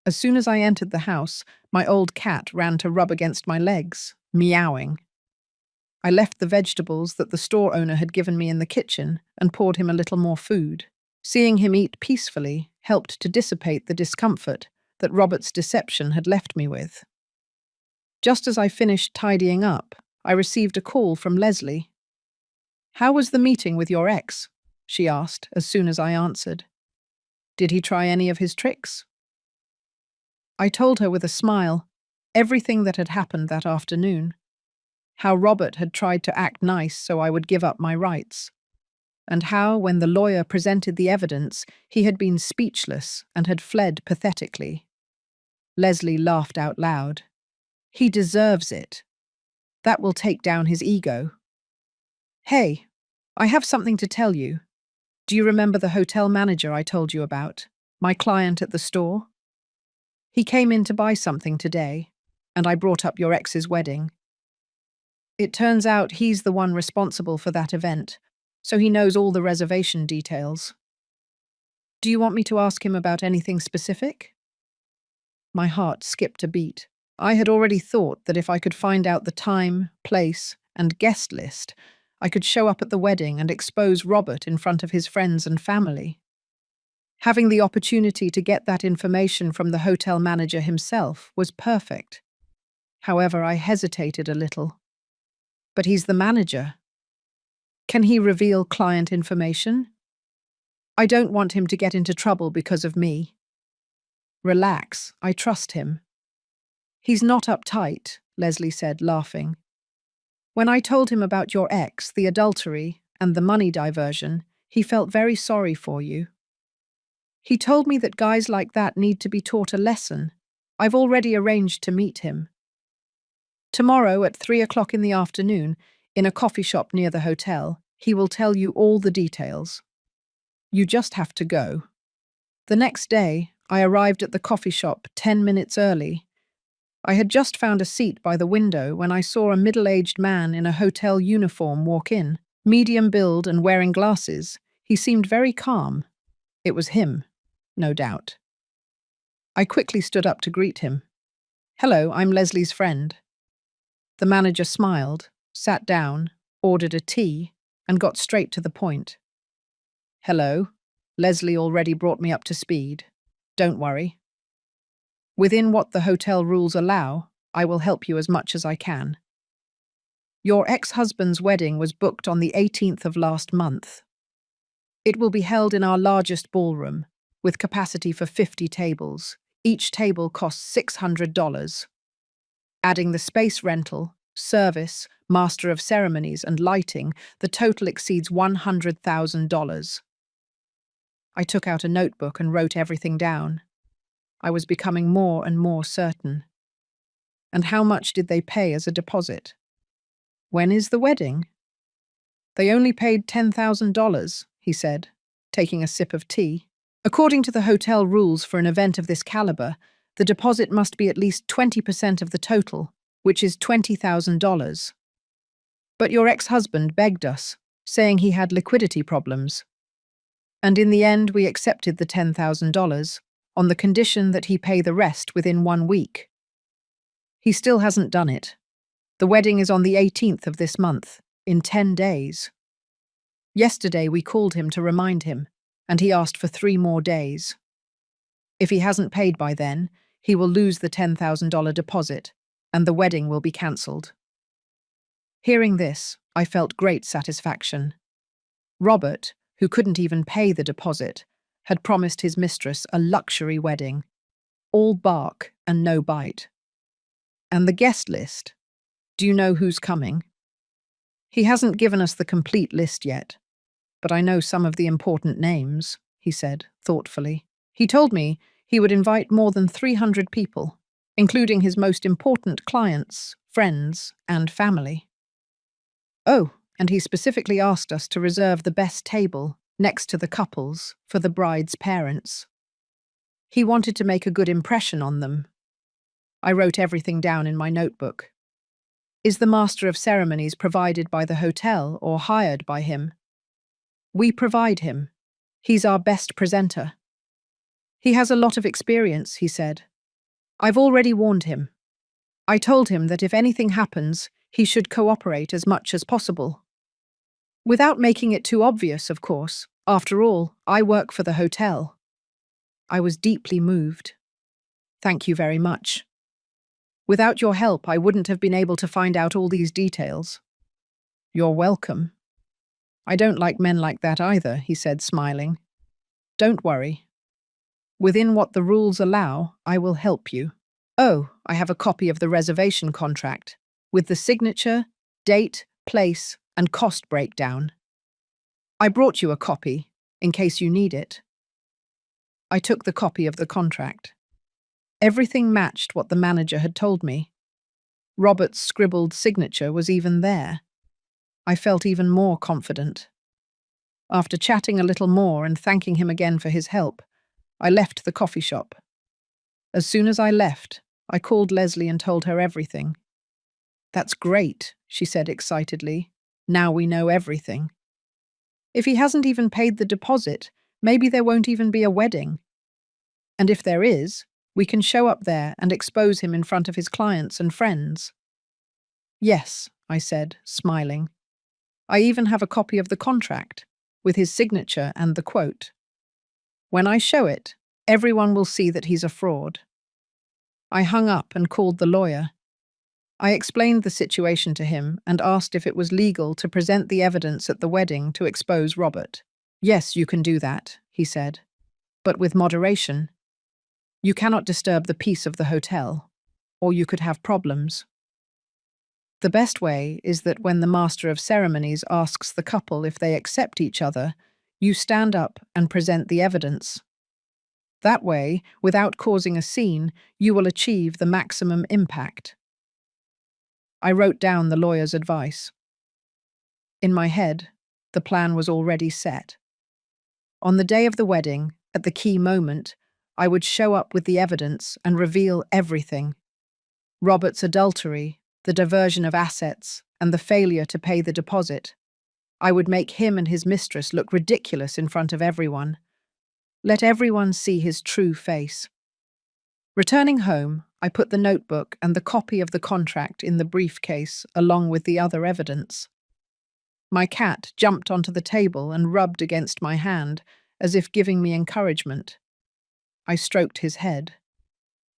As soon as I entered the house, my old cat ran to rub against my legs, meowing. I left the vegetables that the store owner had given me in the kitchen and poured him a little more food. Seeing him eat peacefully helped to dissipate the discomfort that Robert's deception had left me with. Just as I finished tidying up, I received a call from Leslie. "How was the meeting with your ex?" she asked as soon as I answered. "Did he try any of his tricks?" I told her with a smile everything that had happened that afternoon. How Robert had tried to act nice so I would give up my rights. And how, when the lawyer presented the evidence, he had been speechless and had fled pathetically. Leslie laughed out loud. "He deserves it. That will take down his ego." "Hey, I have something to tell you. Do you remember the hotel manager I told you about? My client at the store? He came in to buy something today, and I brought up your ex's wedding. It turns out he's the one responsible for that event, so he knows all the reservation details. Do you want me to ask him about anything specific?" My heart skipped a beat. I had already thought that if I could find out the time, place, and guest list, I could show up at the wedding and expose Robert in front of his friends and family. Having the opportunity to get that information from the hotel manager himself was perfect. However, I hesitated a little. But he's the manager. Can he reveal client information? I don't want him to get into trouble because of me. Relax, I trust him. He's not uptight, Leslie said, laughing. When I told him about your ex, the adultery, and the money diversion, he felt very sorry for you. He told me that guys like that need to be taught a lesson. I've already arranged to meet him. Tomorrow at 3 o'clock in the afternoon, in a coffee shop near the hotel, he will tell you all the details. You just have to go. The next day, I arrived at the coffee shop 10 minutes early. I had just found a seat by the window when I saw a middle-aged man in a hotel uniform walk in. Medium build and wearing glasses, he seemed very calm. It was him, no doubt. I quickly stood up to greet him. "Hello, I'm Leslie's friend." The manager smiled, sat down, ordered a tea, and got straight to the point. "Hello, Leslie already brought me up to speed. Don't worry. Within what the hotel rules allow, I will help you as much as I can. Your ex-husband's wedding was booked on the 18th of last month. It will be held in our largest ballroom, with capacity for 50 tables. Each table costs $600. Adding the space rental, service, master of ceremonies, and lighting, the total exceeds $100,000. I took out a notebook and wrote everything down. I was becoming more and more certain. And how much did they pay as a deposit? When is the wedding? They only paid $10,000, he said, taking a sip of tea. According to the hotel rules for an event of this caliber, the deposit must be at least 20% of the total, which is $20,000. But your ex-husband begged us, saying he had liquidity problems. And in the end, we accepted the $10,000 on the condition that he pay the rest within 1 week. He still hasn't done it. The wedding is on the 18th of this month, in 10 days. Yesterday we called him to remind him, and he asked for 3 more days. If he hasn't paid by then, he will lose the $10,000 deposit, and the wedding will be cancelled. Hearing this, I felt great satisfaction. Robert, who couldn't even pay the deposit, had promised his mistress a luxury wedding, all bark and no bite. And the guest list? Do you know who's coming? He hasn't given us the complete list yet, but I know some of the important names, he said thoughtfully. He told me he would invite more than 300 people, including his most important clients, friends, and family. Oh, and he specifically asked us to reserve the best table next to the couples for the bride's parents. He wanted to make a good impression on them. I wrote everything down in my notebook. Is the master of ceremonies provided by the hotel or hired by him? We provide him. He's our best presenter. He has a lot of experience, he said. I've already warned him. I told him that if anything happens, he should cooperate as much as possible. Without making it too obvious, of course. After all, I work for the hotel. I was deeply moved. Thank you very much. Without your help, I wouldn't have been able to find out all these details. You're welcome. I don't like men like that either, he said, smiling. Don't worry. Within what the rules allow, I will help you. Oh, I have a copy of the reservation contract, with the signature, date, place, and cost breakdown. I brought you a copy, in case you need it. I took the copy of the contract. Everything matched what the manager had told me. Robert's scribbled signature was even there. I felt even more confident. After chatting a little more and thanking him again for his help, I left the coffee shop. As soon as I left, I called Leslie and told her everything. That's great, she said excitedly. Now we know everything. If he hasn't even paid the deposit, maybe there won't even be a wedding. And if there is, we can show up there and expose him in front of his clients and friends. Yes, I said, smiling. I even have a copy of the contract, with his signature and the quote. When I show it, everyone will see that he's a fraud. I hung up and called the lawyer. I explained the situation to him and asked if it was legal to present the evidence at the wedding to expose Robert. Yes, you can do that, he said, but with moderation. You cannot disturb the peace of the hotel, or you could have problems. The best way is that when the master of ceremonies asks the couple if they accept each other, you stand up and present the evidence. That way, without causing a scene, you will achieve the maximum impact. I wrote down the lawyer's advice. In my head, the plan was already set. On the day of the wedding, at the key moment, I would show up with the evidence and reveal everything. Robert's adultery, the diversion of assets, and the failure to pay the deposit. I would make him and his mistress look ridiculous in front of everyone. Let everyone see his true face. Returning home, I put the notebook and the copy of the contract in the briefcase along with the other evidence. My cat jumped onto the table and rubbed against my hand, as if giving me encouragement. I stroked his head.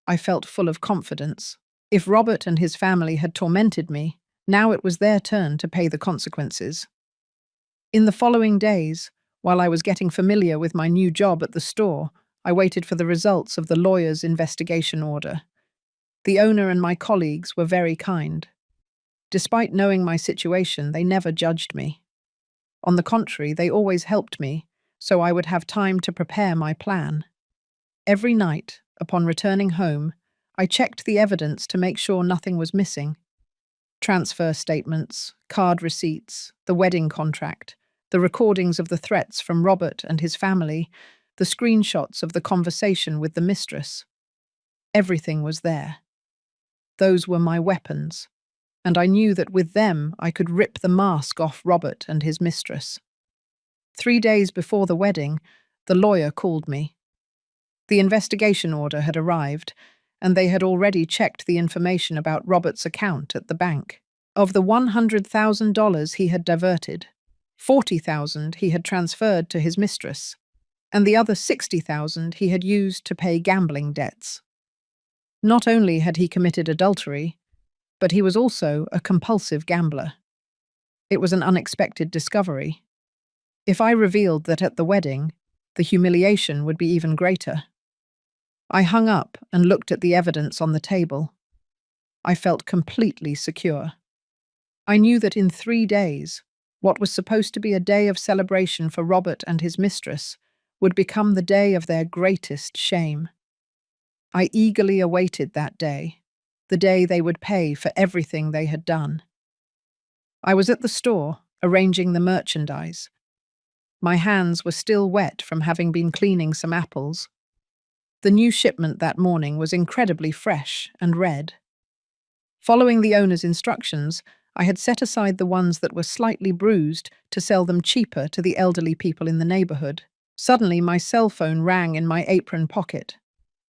I felt full of confidence. If Robert and his family had tormented me, now it was their turn to pay the consequences. In the following days, while I was getting familiar with my new job at the store, I waited for the results of the lawyer's investigation order. The owner and my colleagues were very kind. Despite knowing my situation, they never judged me. On the contrary, they always helped me, so I would have time to prepare my plan. Every night, upon returning home, I checked the evidence to make sure nothing was missing. Transfer statements, card receipts, the wedding contract, the recordings of the threats from Robert and his family, the screenshots of the conversation with the mistress. Everything was there. Those were my weapons, and I knew that with them I could rip the mask off Robert and his mistress. 3 days before the wedding, the lawyer called me. The investigation order had arrived, and they had already checked the information about Robert's account at the bank. Of the $100,000 he had diverted, $40,000 he had transferred to his mistress, and the other $60,000 he had used to pay gambling debts. Not only had he committed adultery, but he was also a compulsive gambler. It was an unexpected discovery. If I revealed that at the wedding, the humiliation would be even greater. I hung up and looked at the evidence on the table. I felt completely secure. I knew that in 3 days, what was supposed to be a day of celebration for Robert and his mistress would become the day of their greatest shame. I eagerly awaited that day, the day they would pay for everything they had done. I was at the store, arranging the merchandise. My hands were still wet from having been cleaning some apples. The new shipment that morning was incredibly fresh and red. Following the owner's instructions, I had set aside the ones that were slightly bruised to sell them cheaper to the elderly people in the neighborhood. Suddenly, my cell phone rang in my apron pocket.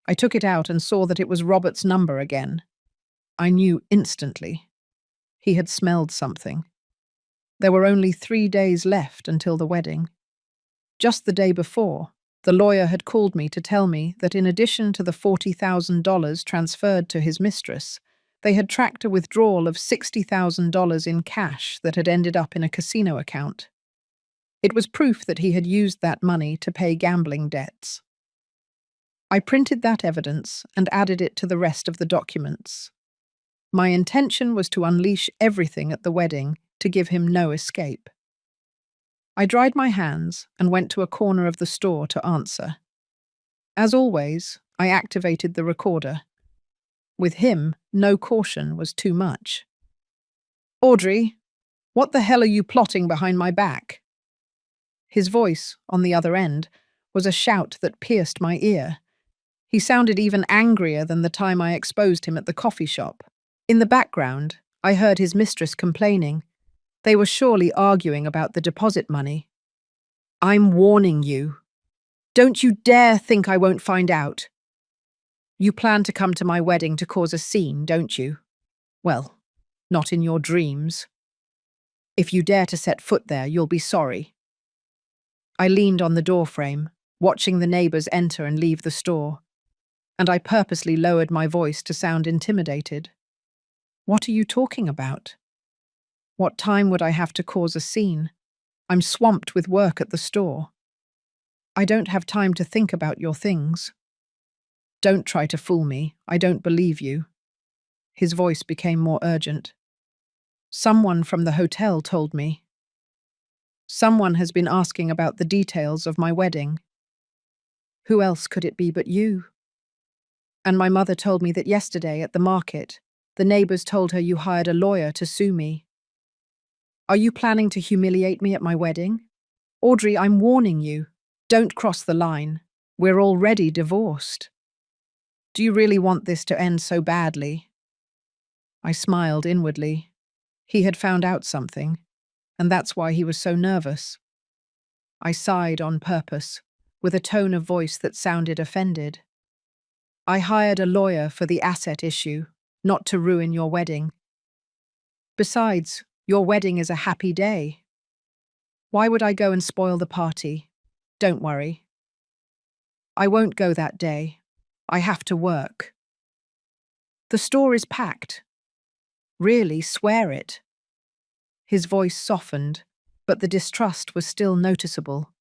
I took it out and saw that it was Robert's number again. I knew instantly. He had smelled something. There were only 3 days left until the wedding. Just the day before, the lawyer had called me to tell me that in addition to the $40,000 transferred to his mistress, they had tracked a withdrawal of $60,000 in cash that had ended up in a casino account. It was proof that he had used that money to pay gambling debts. I printed that evidence and added it to the rest of the documents. My intention was to unleash everything at the wedding to give him no escape. I dried my hands and went to a corner of the store to answer. As always, I activated the recorder. With him, no caution was too much. "Audrey, what the hell are you plotting behind my back?" His voice, on the other end, was a shout that pierced my ear. He sounded even angrier than the time I exposed him at the coffee shop. In the background, I heard his mistress complaining. They were surely arguing about the deposit money. "I'm warning you. Don't you dare think I won't find out. You plan to come to my wedding to cause a scene, don't you? Well, not in your dreams. If you dare to set foot there, you'll be sorry." I leaned on the doorframe, watching the neighbors enter and leave the store, and I purposely lowered my voice to sound intimidated. "What are you talking about? What time would I have to cause a scene? I'm swamped with work at the store. I don't have time to think about your things. Don't try to fool me. I don't believe you." His voice became more urgent. "Someone from the hotel told me. Someone has been asking about the details of my wedding. Who else could it be but you? And my mother told me that yesterday at the market, the neighbors told her you hired a lawyer to sue me. Are you planning to humiliate me at my wedding? Audrey, I'm warning you. Don't cross the line. We're already divorced. Do you really want this to end so badly?" I smiled inwardly. He had found out something, and that's why he was so nervous. I sighed on purpose, with a tone of voice that sounded offended. "I hired a lawyer for the asset issue, not to ruin your wedding. Besides, your wedding is a happy day. Why would I go and spoil the party? Don't worry. I won't go that day. I have to work. The store is packed. Really, swear it." His voice softened, but the distrust was still noticeable.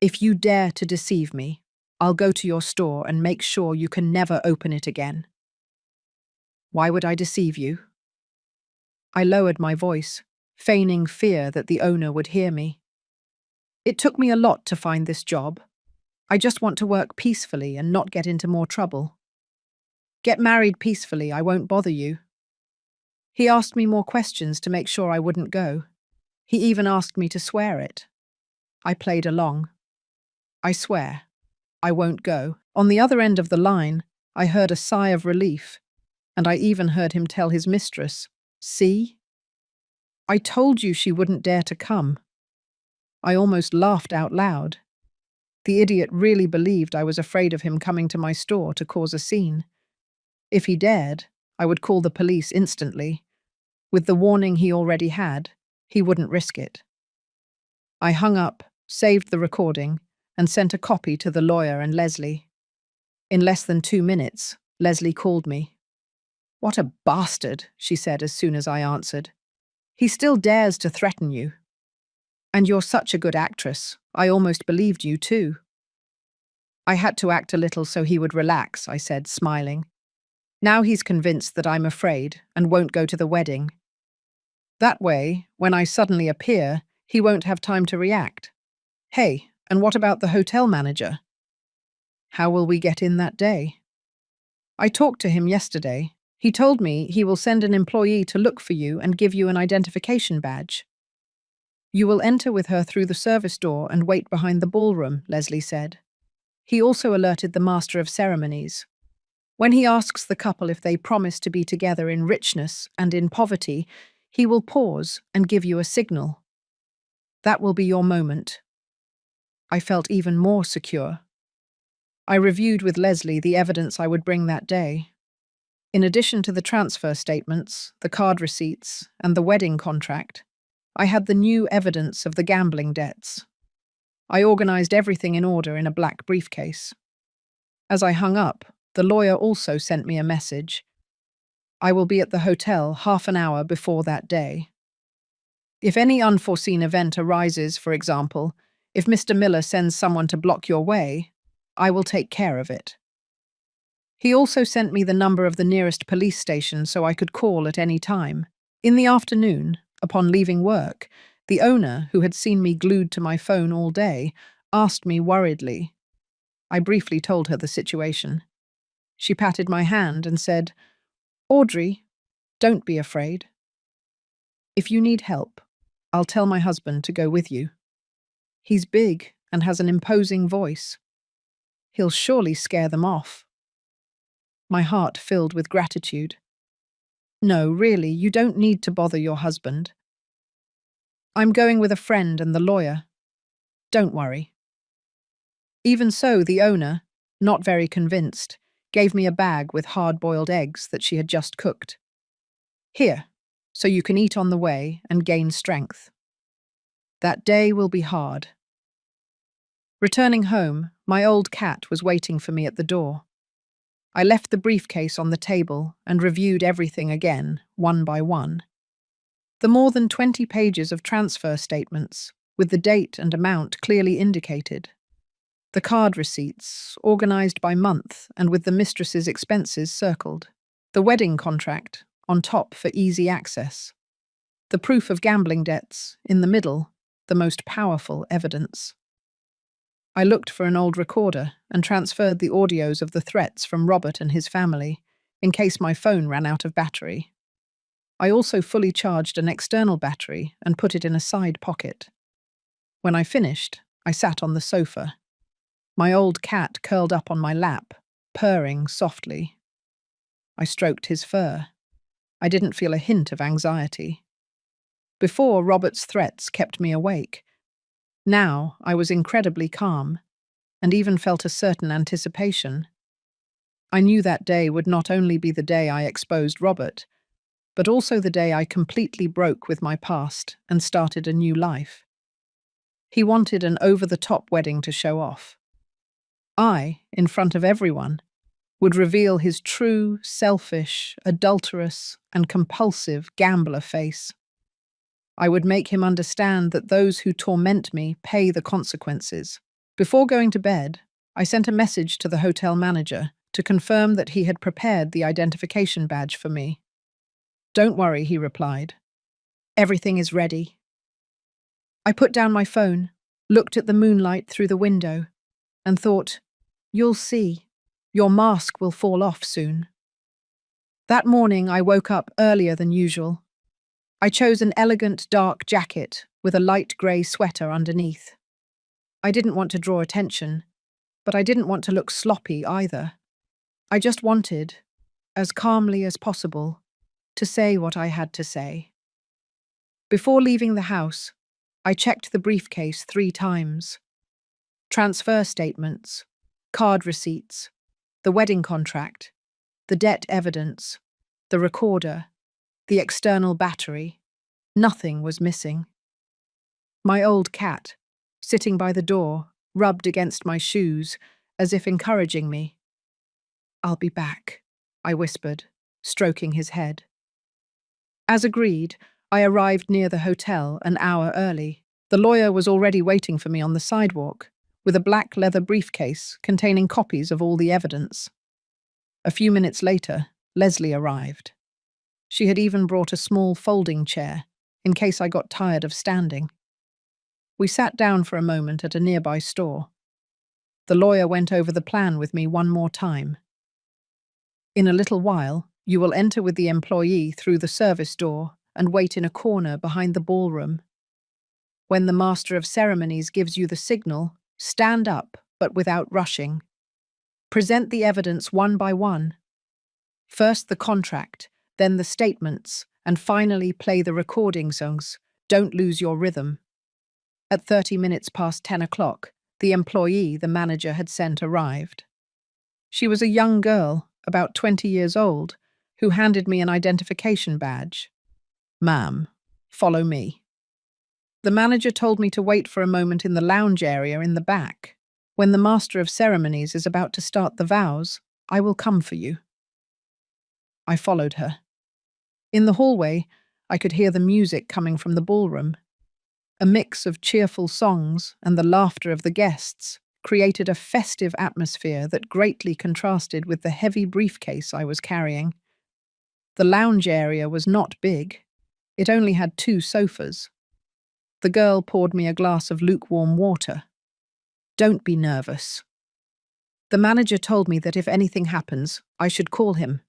"If you dare to deceive me, I'll go to your store and make sure you can never open it again." "Why would I deceive you?" I lowered my voice, feigning fear that the owner would hear me. "It took me a lot to find this job. I just want to work peacefully and not get into more trouble. Get married peacefully, I won't bother you." He asked me more questions to make sure I wouldn't go. He even asked me to swear it. I played along. "I swear, I won't go." On the other end of the line, I heard a sigh of relief, and I even heard him tell his mistress, "See? I told you she wouldn't dare to come." I almost laughed out loud. The idiot really believed I was afraid of him coming to my store to cause a scene. If he dared, I would call the police instantly. With the warning he already had, he wouldn't risk it. I hung up, saved the recording, and sent a copy to the lawyer and Leslie. In less than 2 minutes, Leslie called me. "What a bastard," she said as soon as I answered. "He still dares to threaten you. And you're such a good actress. I almost believed you too." "I had to act a little so he would relax," I said, smiling. "Now he's convinced that I'm afraid and won't go to the wedding. That way, when I suddenly appear, he won't have time to react. Hey, and what about the hotel manager? How will we get in that day?" "I talked to him yesterday. He told me he will send an employee to look for you and give you an identification badge." "You will enter with her through the service door and wait behind the ballroom," Leslie said. He also alerted the master of ceremonies. "When he asks the couple if they promise to be together in richness and in poverty, he will pause and give you a signal. That will be your moment." I felt even more secure. I reviewed with Leslie the evidence I would bring that day. In addition to the transfer statements, the card receipts, and the wedding contract, I had the new evidence of the gambling debts. I organized everything in order in a black briefcase. As I hung up, the lawyer also sent me a message. "I will be at the hotel half an hour before that day. If any unforeseen event arises, for example, if Mr. Miller sends someone to block your way, I will take care of it." He also sent me the number of the nearest police station so I could call at any time. In the afternoon, upon leaving work, the owner, who had seen me glued to my phone all day, asked me worriedly. I briefly told her the situation. She patted my hand and said, "Audrey, don't be afraid. If you need help, I'll tell my husband to go with you. He's big and has an imposing voice. He'll surely scare them off." My heart filled with gratitude. "No, really, you don't need to bother your husband. I'm going with a friend and the lawyer. Don't worry." Even so, the owner, not very convinced, gave me a bag with hard-boiled eggs that she had just cooked. "Here, so you can eat on the way and gain strength. That day will be hard." Returning home, my old cat was waiting for me at the door. I left the briefcase on the table and reviewed everything again, one by one. The more than 20 pages of transfer statements, with the date and amount clearly indicated. The card receipts, organized by month and with the mistress's expenses circled. The wedding contract, on top for easy access. The proof of gambling debts, in the middle, the most powerful evidence. I looked for an old recorder and transferred the audios of the threats from Robert and his family, in case my phone ran out of battery. I also fully charged an external battery and put it in a side pocket. When I finished, I sat on the sofa. My old cat curled up on my lap, purring softly. I stroked his fur. I didn't feel a hint of anxiety. Before, Robert's threats kept me awake. Now, I was incredibly calm, and even felt a certain anticipation. I knew that day would not only be the day I exposed Robert, but also the day I completely broke with my past and started a new life. He wanted an over-the-top wedding to show off. I, in front of everyone, would reveal his true, selfish, adulterous, and compulsive gambler face. I would make him understand that those who torment me pay the consequences. Before going to bed, I sent a message to the hotel manager to confirm that he had prepared the identification badge for me. "Don't worry," he replied. "Everything is ready." I put down my phone, looked at the moonlight through the window, and thought, "You'll see. Your mask will fall off soon." That morning, I woke up earlier than usual. I chose an elegant dark jacket with a light grey sweater underneath. I didn't want to draw attention, but I didn't want to look sloppy either. I just wanted, as calmly as possible, to say what I had to say. Before leaving the house, I checked the briefcase 3 times. Transfer statements, card receipts, the wedding contract, the debt evidence, the recorder, the external battery. Nothing was missing. My old cat, sitting by the door, rubbed against my shoes, as if encouraging me. "I'll be back," I whispered, stroking his head. As agreed, I arrived near the hotel an hour early. The lawyer was already waiting for me on the sidewalk, with a black leather briefcase containing copies of all the evidence. A few minutes later, Leslie arrived. She had even brought a small folding chair, in case I got tired of standing. We sat down for a moment at a nearby store. The lawyer went over the plan with me one more time. "In a little while, you will enter with the employee through the service door and wait in a corner behind the ballroom. When the master of ceremonies gives you the signal, stand up, but without rushing. Present the evidence one by one. First the contract, then the statements, and finally play the recording songs. Don't lose your rhythm." At 30 minutes past 10 o'clock, the employee the manager had sent arrived. She was a young girl, about 20 years old, who handed me an identification badge. "Ma'am, follow me." The manager told me to wait for a moment in the lounge area in the back. "When the master of ceremonies is about to start the vows, I will come for you." I followed her. In the hallway, I could hear the music coming from the ballroom. A mix of cheerful songs and the laughter of the guests created a festive atmosphere that greatly contrasted with the heavy briefcase I was carrying. The lounge area was not big. It only had 2 sofas. The girl poured me a glass of lukewarm water. "Don't be nervous." The manager told me that if anything happens, I should call him.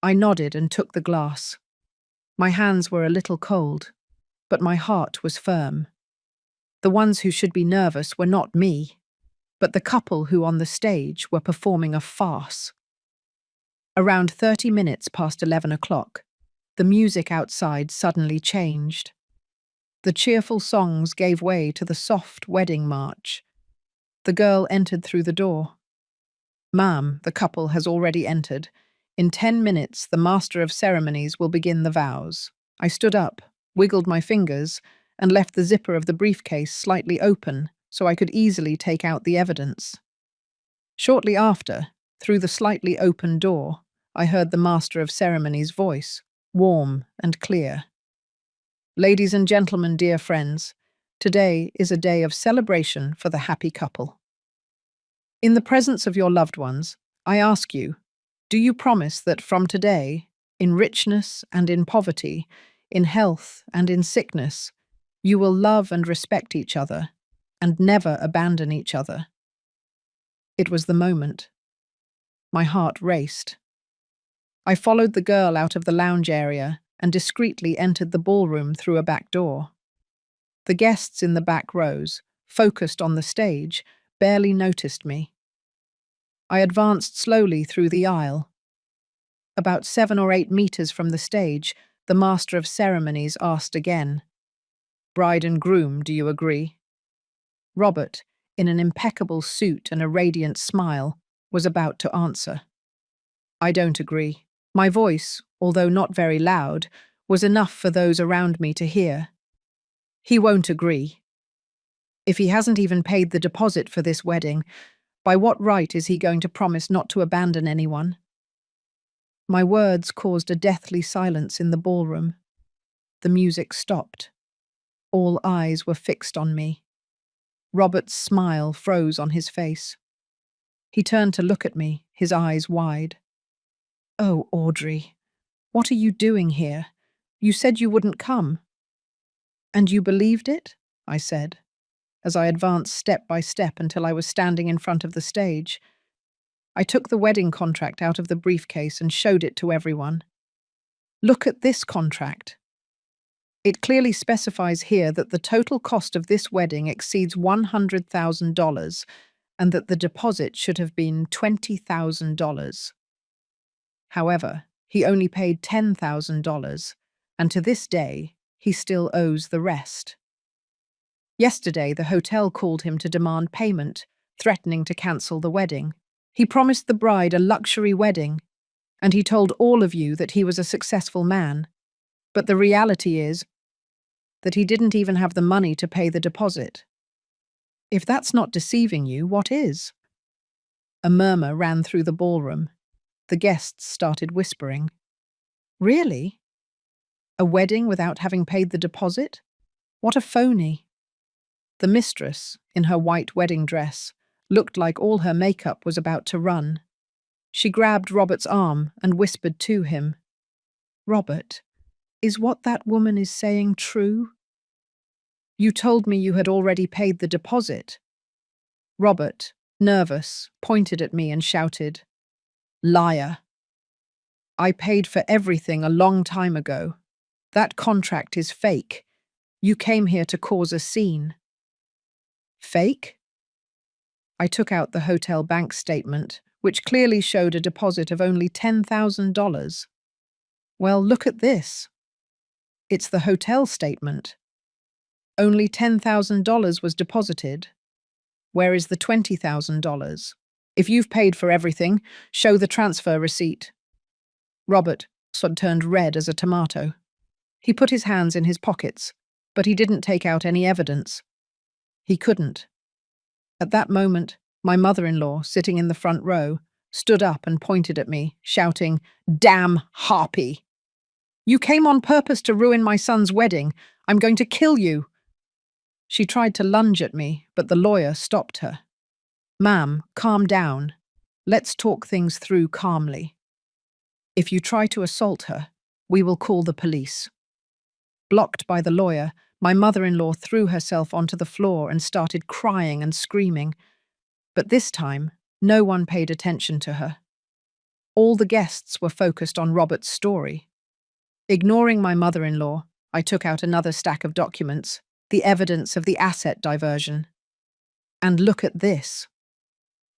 I nodded and took the glass. My hands were a little cold, but my heart was firm. The ones who should be nervous were not me, but the couple who on the stage were performing a farce. Around 30 minutes past 11 o'clock, the music outside suddenly changed. The cheerful songs gave way to the soft wedding march. The girl entered through the door. "Ma'am, the couple has already entered. In 10 minutes, the master of ceremonies will begin the vows." I stood up, wiggled my fingers, and left the zipper of the briefcase slightly open so I could easily take out the evidence. Shortly after, through the slightly open door, I heard the master of ceremonies' voice, warm and clear. "Ladies and gentlemen, dear friends, today is a day of celebration for the happy couple. In the presence of your loved ones, I ask you, do you promise that from today, in richness and in poverty, in health and in sickness, you will love and respect each other and never abandon each other?" It was the moment. My heart raced. I followed the girl out of the lounge area and discreetly entered the ballroom through a back door. The guests in the back rows, focused on the stage, barely noticed me. I advanced slowly through the aisle. About 7 or 8 meters from the stage, the master of ceremonies asked again, "Bride and groom, do you agree?" Robert, in an impeccable suit and a radiant smile, was about to answer. "I don't agree." My voice, although not very loud, was enough for those around me to hear. "He won't agree. If he hasn't even paid the deposit for this wedding, by what right is he going to promise not to abandon anyone?" My words caused a deathly silence in the ballroom. The music stopped. All eyes were fixed on me. Robert's smile froze on his face. He turned to look at me, his eyes wide. "Oh, Audrey, what are you doing here? You said you wouldn't come." "And you believed it?" I said, as I advanced step by step until I was standing in front of the stage. I took the wedding contract out of the briefcase and showed it to everyone. "Look at this contract. It clearly specifies here that the total cost of this wedding exceeds $100,000 and that the deposit should have been $20,000. However, he only paid $10,000, and to this day, he still owes the rest. Yesterday, the hotel called him to demand payment, threatening to cancel the wedding. He promised the bride a luxury wedding, And he told all of you that he was a successful man. But the reality is that he didn't even have the money to pay the deposit. If that's not deceiving you, what is? A murmur ran through the ballroom. The guests started whispering. Really? A wedding without having paid the deposit? What a phony. The mistress, in her white wedding dress, looked like all her makeup was about to run. She grabbed Robert's arm and whispered to him, "Robert, is what that woman is saying true? You told me you had already paid the deposit." Robert, nervous, pointed at me and shouted, "Liar. I paid for everything a long time ago. That contract is fake. You came here to cause a scene." Fake? I took out the hotel bank statement, which clearly showed a deposit of only $10,000. Well, look at this. It's the hotel statement. Only $10,000 was deposited. Where is the $20,000? If you've paid for everything, show the transfer receipt. Robert turned red as a tomato. He put his hands in his pockets, but he didn't take out any evidence. He couldn't. At that moment, my mother-in-law, sitting in the front row, stood up and pointed at me, shouting, "Damn harpy! You came on purpose to ruin my son's wedding. I'm going to kill you." She tried to lunge at me, but the lawyer stopped her. "Ma'am, calm down. Let's talk things through calmly. If you try to assault her, we will call the police." Blocked by the lawyer, my mother-in-law threw herself onto the floor and started crying and screaming. But this time, no one paid attention to her. All the guests were focused on Robert's story. Ignoring my mother-in-law, I took out another stack of documents, the evidence of the asset diversion. And look at this.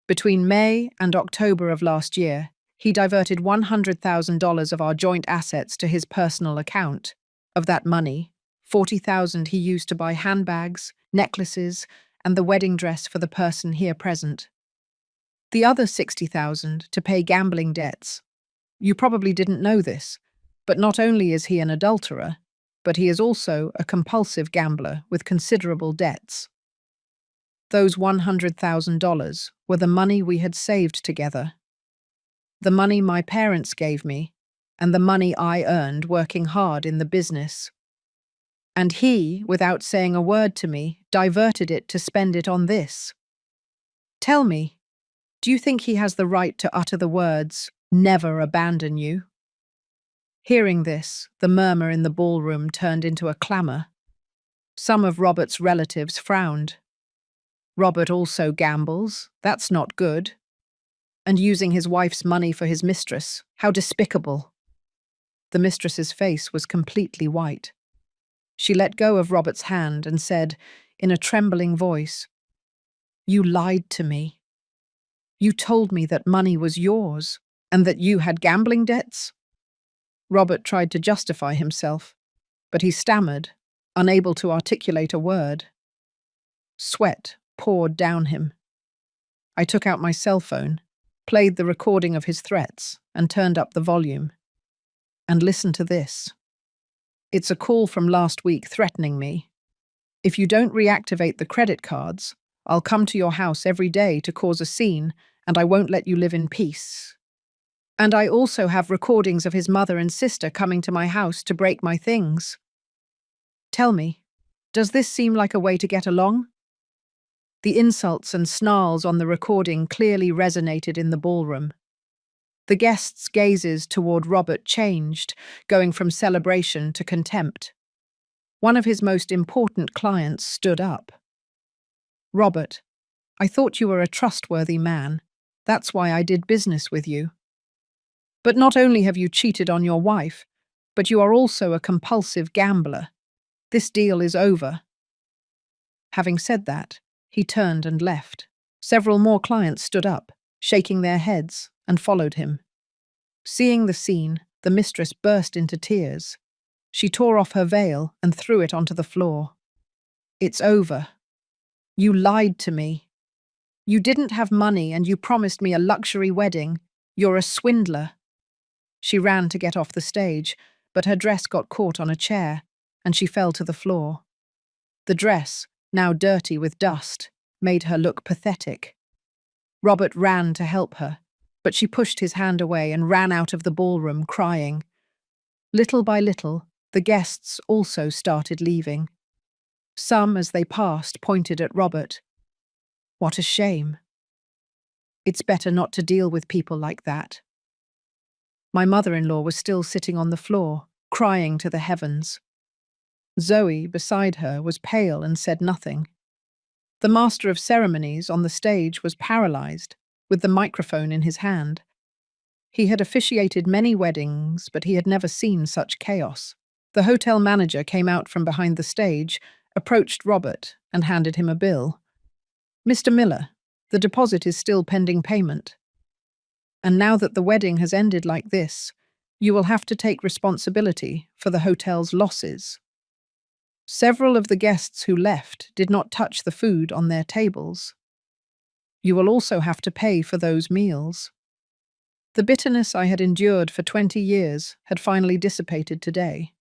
Between May and October of last year, he diverted $100,000 of our joint assets to his personal account. Of that money, $40,000 he used to buy handbags, necklaces, and the wedding dress for the person here present. The other $60,000 to pay gambling debts. You probably didn't know this, but not only is he an adulterer, but he is also a compulsive gambler with considerable debts. Those $100,000 were the money we had saved together. The money my parents gave me, and the money I earned working hard in the business. And he, without saying a word to me, diverted it to spend it on this. Tell me, do you think he has the right to utter the words, "never abandon you"? Hearing this, the murmur in the ballroom turned into a clamor. Some of Robert's relatives frowned. Robert also gambles. That's not good. And using his wife's money for his mistress. How despicable. The mistress's face was completely white. She let go of Robert's hand and said, in a trembling voice, "You lied to me. You told me that money was yours and that you had gambling debts." Robert tried to justify himself, but he stammered, unable to articulate a word. Sweat poured down him. I took out my cell phone, played the recording of his threats, and turned up the volume. And listen to this. It's a call from last week threatening me. "If you don't reactivate the credit cards, I'll come to your house every day to cause a scene, and I won't let you live in peace." And I also have recordings of his mother and sister coming to my house to break my things. Tell me, does this seem like a way to get along? The insults and snarls on the recording clearly resonated in the ballroom. The guests' gazes toward Robert changed, going from celebration to contempt. One of his most important clients stood up. "Robert, I thought you were a trustworthy man. That's why I did business with you. But not only have you cheated on your wife, but you are also a compulsive gambler. This deal is over." Having said that, he turned and left. Several more clients stood up, shaking their heads, and followed him. Seeing the scene, the mistress burst into tears. She tore off her veil and threw it onto the floor. "It's over. You lied to me. You didn't have money and you promised me a luxury wedding. You're a swindler." She ran to get off the stage, but her dress got caught on a chair, and she fell to the floor. The dress, now dirty with dust, made her look pathetic. Robert ran to help her, but she pushed his hand away and ran out of the ballroom, crying. Little by little, the guests also started leaving. Some, as they passed, pointed at Robert. What a shame. It's better not to deal with people like that. My mother-in-law was still sitting on the floor, crying to the heavens. Zoe, beside her, was pale and said nothing. The master of ceremonies on the stage was paralyzed, with the microphone in his hand. He had officiated many weddings, but he had never seen such chaos. The hotel manager came out from behind the stage, approached Robert, and handed him a bill. Mr. Miller, the deposit is still pending payment. And now that the wedding has ended like this, you will have to take responsibility for the hotel's losses. Several of the guests who left did not touch the food on their tables. You will also have to pay for those meals. The bitterness I had endured for 20 years had finally dissipated today.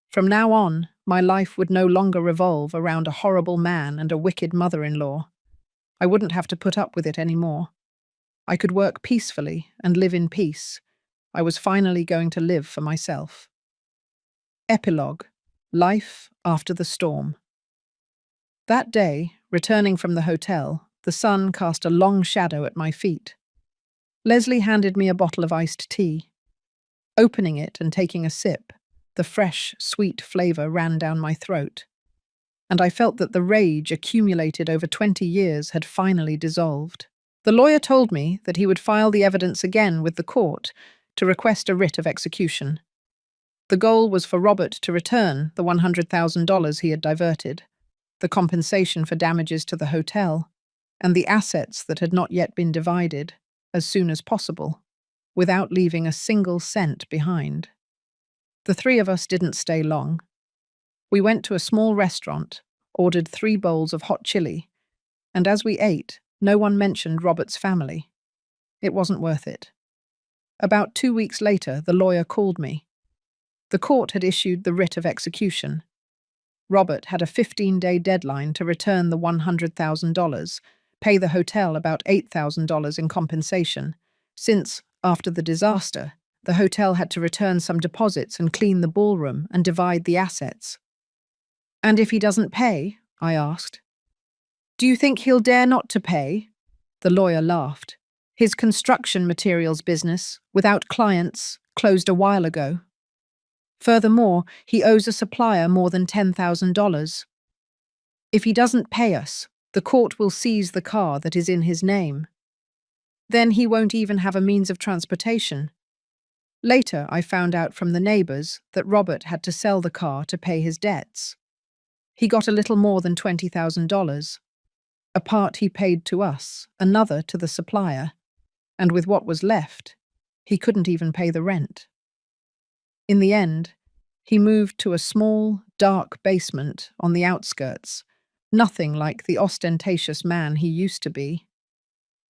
From now on, my life would no longer revolve around a horrible man and a wicked mother-in-law. I wouldn't have to put up with it anymore. I could work peacefully and live in peace. I was finally going to live for myself. Epilogue: Life after the storm. That day, returning from the hotel, the sun cast a long shadow at my feet. Leslie handed me a bottle of iced tea. Opening it and taking a sip, the fresh, sweet flavor ran down my throat, and I felt that the rage accumulated over 20 years had finally dissolved. The lawyer told me that he would file the evidence again with the court to request a writ of execution. The goal was for Robert to return the $100,000 he had diverted, the compensation for damages to the hotel, and the assets that had not yet been divided, as soon as possible, without leaving a single cent behind. The three of us didn't stay long. We went to a small restaurant, ordered 3 bowls of hot chili, and as we ate, no one mentioned Robert's family. It wasn't worth it. About 2 weeks later, the lawyer called me. The court had issued the writ of execution. Robert had a 15-day deadline to return the $100,000, pay the hotel about $8,000 in compensation, since, after the disaster, the hotel had to return some deposits and clean the ballroom and divide the assets. And if he doesn't pay? I asked. Do you think he'll dare not to pay? The lawyer laughed. His construction materials business, without clients, closed a while ago. Furthermore, he owes a supplier more than $10,000. If he doesn't pay us, the court will seize the car that is in his name. Then he won't even have a means of transportation. Later, I found out from the neighbors that Robert had to sell the car to pay his debts. He got a little more than $20,000. A part he paid to us, another to the supplier, and with what was left, he couldn't even pay the rent. In the end, he moved to a small, dark basement on the outskirts, nothing like the ostentatious man he used to be.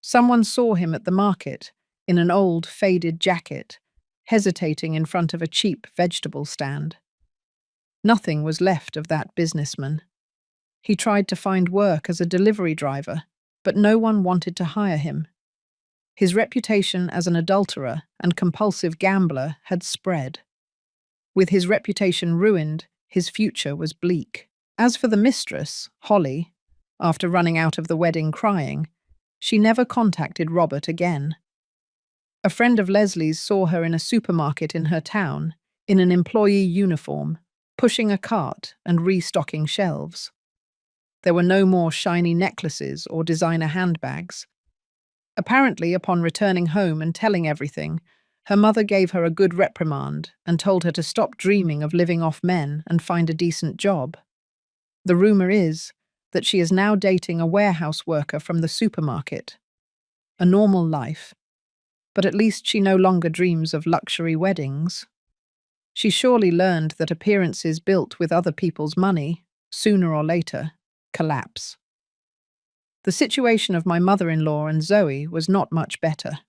Someone saw him at the market, in an old, faded jacket, hesitating in front of a cheap vegetable stand. Nothing was left of that businessman. He tried to find work as a delivery driver, but no one wanted to hire him. His reputation as an adulterer and compulsive gambler had spread. With his reputation ruined, his future was bleak. As for the mistress, Holly, after running out of the wedding crying, she never contacted Robert again. A friend of Leslie's saw her in a supermarket in her town, in an employee uniform, pushing a cart and restocking shelves. There were no more shiny necklaces or designer handbags. Apparently, upon returning home and telling everything, her mother gave her a good reprimand and told her to stop dreaming of living off men and find a decent job. The rumor is that she is now dating a warehouse worker from the supermarket. A normal life, but at least she no longer dreams of luxury weddings. She surely learned that appearances built with other people's money, sooner or later, collapse. The situation of my mother-in-law and Zoe was not much better.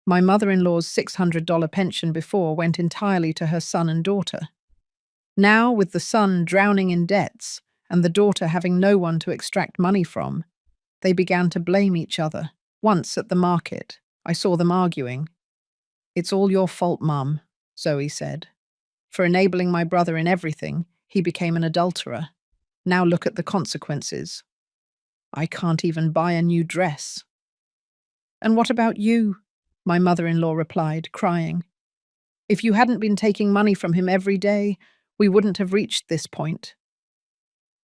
My mother-in-law's $600 pension before went entirely to her son and daughter. Now, with the son drowning in debts and the daughter having no one to extract money from, they began to blame each other. Once at the market, I saw them arguing. "It's all your fault, Mum," Zoe said. "For enabling my brother in everything, he became an adulterer. Now look at the consequences. I can't even buy a new dress." "And what about you?" my mother-in-law replied, crying. "If you hadn't been taking money from him every day, we wouldn't have reached this point."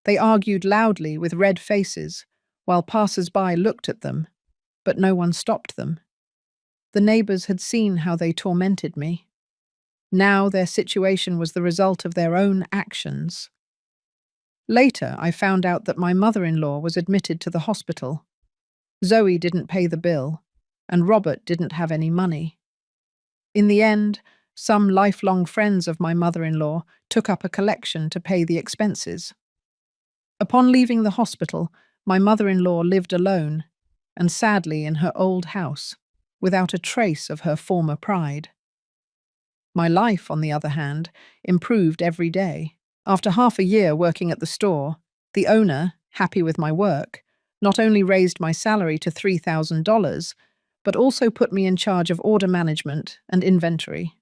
They argued loudly with red faces, while passers-by looked at them, but no one stopped them. The neighbors had seen how they tormented me. Now their situation was the result of their own actions. Later, I found out that my mother-in-law was admitted to the hospital. Zoe didn't pay the bill, and Robert didn't have any money. In the end, some lifelong friends of my mother-in-law took up a collection to pay the expenses. Upon leaving the hospital, my mother-in-law lived alone, and sadly in her old house, without a trace of her former pride. My life, on the other hand, improved every day. After half a year working at the store, the owner, happy with my work, not only raised my salary to $3,000, but also put me in charge of order management and inventory.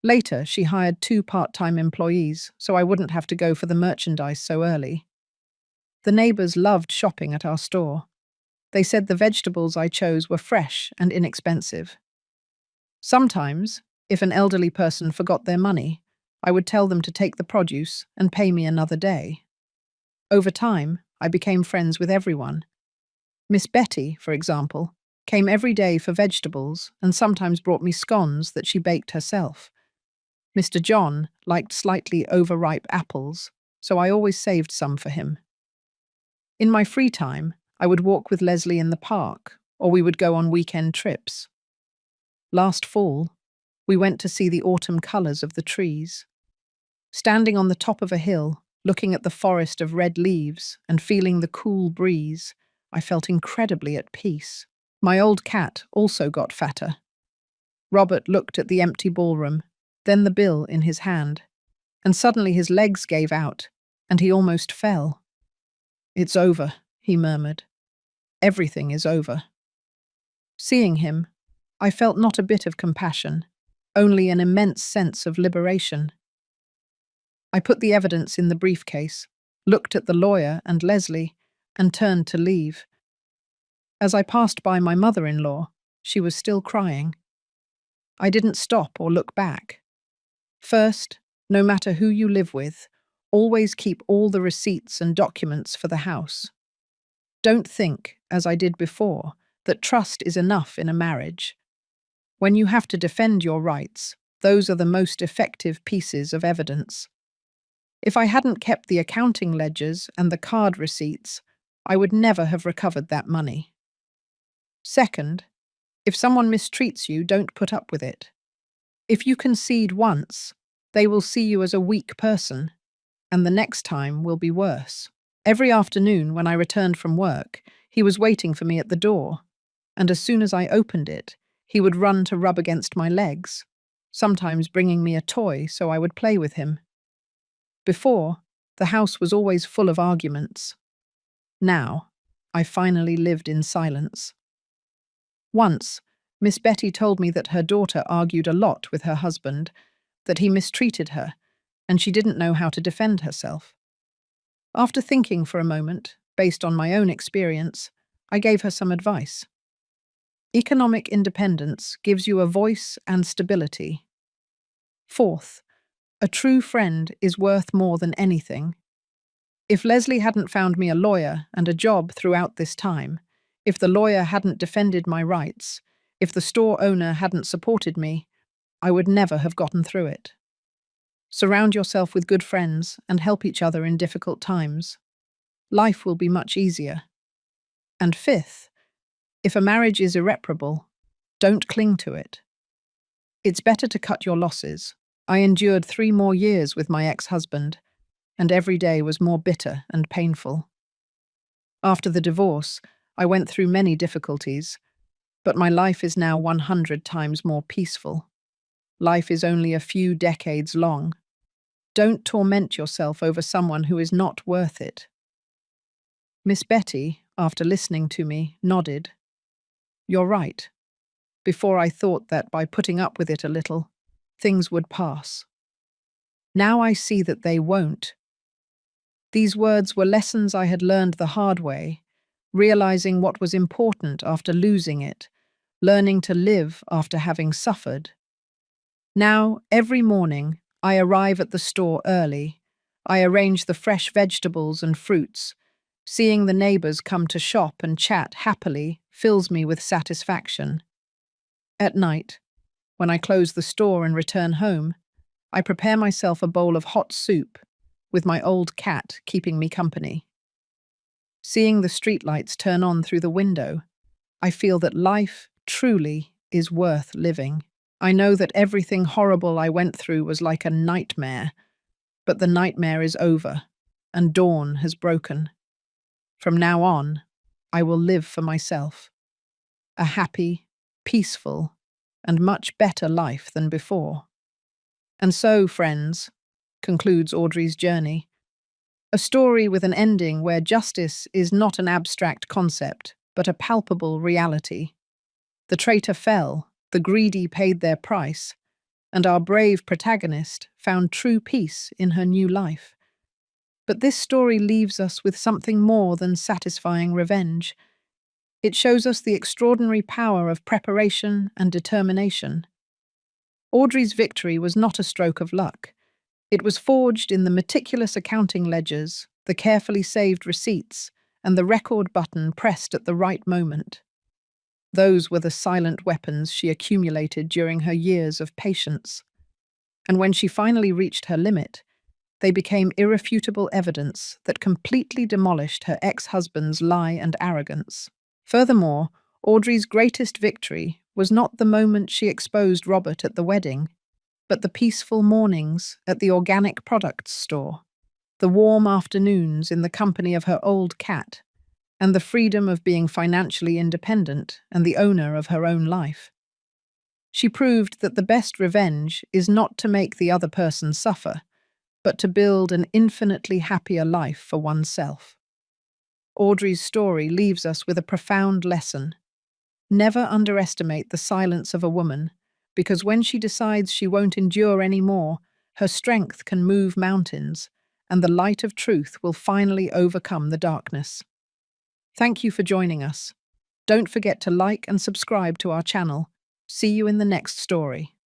Later, she hired 2 part-time employees, so I wouldn't have to go for the merchandise so early. The neighbors loved shopping at our store. They said the vegetables I chose were fresh and inexpensive. Sometimes, if an elderly person forgot their money, I would tell them to take the produce and pay me another day. Over time, I became friends with everyone. Miss Betty, for example, came every day for vegetables and sometimes brought me scones that she baked herself. Mr. John liked slightly overripe apples, so I always saved some for him. In my free time, I would walk with Leslie in the park, or we would go on weekend trips. Last fall, we went to see the autumn colours of the trees. Standing on the top of a hill, looking at the forest of red leaves and feeling the cool breeze, I felt incredibly at peace. My old cat also got fatter. Robert looked at the empty ballroom, then the bill in his hand, and suddenly his legs gave out, and he almost fell. "It's over," he murmured. "Everything is over." Seeing him, I felt not a bit of compassion, only an immense sense of liberation. I put the evidence in the briefcase, looked at the lawyer and Leslie, and turned to leave. As I passed by my mother-in-law, she was still crying. I didn't stop or look back. First, no matter who you live with, always keep all the receipts and documents for the house. Don't think, as I did before, that trust is enough in a marriage. When you have to defend your rights, those are the most effective pieces of evidence. If I hadn't kept the accounting ledgers and the card receipts, I would never have recovered that money. Second, if someone mistreats you, don't put up with it. If you concede once, they will see you as a weak person, and the next time will be worse. Every afternoon when I returned from work, he was waiting for me at the door, and as soon as I opened it, he would run to rub against my legs, sometimes bringing me a toy so I would play with him. Before, the house was always full of arguments. Now, I finally lived in silence. Once, Miss Betty told me that her daughter argued a lot with her husband, that he mistreated her, and she didn't know how to defend herself. After thinking for a moment, based on my own experience, I gave her some advice. Economic independence gives you a voice and stability. Fourth, a true friend is worth more than anything. If Leslie hadn't found me a lawyer and a job throughout this time, if the lawyer hadn't defended my rights, if the store owner hadn't supported me, I would never have gotten through it. Surround yourself with good friends and help each other in difficult times. Life will be much easier. And fifth, if a marriage is irreparable, don't cling to it. It's better to cut your losses. I endured 3 more years with my ex-husband, and every day was more bitter and painful. After the divorce, I went through many difficulties, But my life is now 100 times more peaceful. Life is only a few decades long. Don't torment yourself over someone who is not worth it. Miss Betty, after listening to me, nodded. You're right. Before I thought that by putting up with it a little, things would pass. Now I see that they won't. These words were lessons I had learned the hard way, realizing what was important after losing it, learning to live after having suffered. Now, every morning, I arrive at the store early. I arrange the fresh vegetables and fruits. Seeing the neighbors come to shop and chat happily fills me with satisfaction. At night, when I close the store and return home, I prepare myself a bowl of hot soup, with my old cat keeping me company. Seeing the streetlights turn on through the window, I feel that life truly is worth living. I know that everything horrible I went through was like a nightmare, but the nightmare is over, and dawn has broken. From now on, I will live for myself. A happy, peaceful, and much better life than before. And so, friends, concludes Audrey's journey, a story with an ending where justice is not an abstract concept, but a palpable reality. The traitor fell, the greedy paid their price, and our brave protagonist found true peace in her new life. But this story leaves us with something more than satisfying revenge. It shows us the extraordinary power of preparation and determination. Audrey's victory was not a stroke of luck. It was forged in the meticulous accounting ledgers, the carefully saved receipts, and the record button pressed at the right moment. Those were the silent weapons she accumulated during her years of patience. And when she finally reached her limit, they became irrefutable evidence that completely demolished her ex-husband's lie and arrogance. Furthermore, Audrey's greatest victory was not the moment she exposed Robert at the wedding, but the peaceful mornings at the organic products store, the warm afternoons in the company of her old cat, and the freedom of being financially independent and the owner of her own life. She proved that the best revenge is not to make the other person suffer, but to build an infinitely happier life for oneself. Audrey's story leaves us with a profound lesson. Never underestimate the silence of a woman, because when she decides she won't endure any more, her strength can move mountains, and the light of truth will finally overcome the darkness. Thank you for joining us. Don't forget to like and subscribe to our channel. See you in the next story.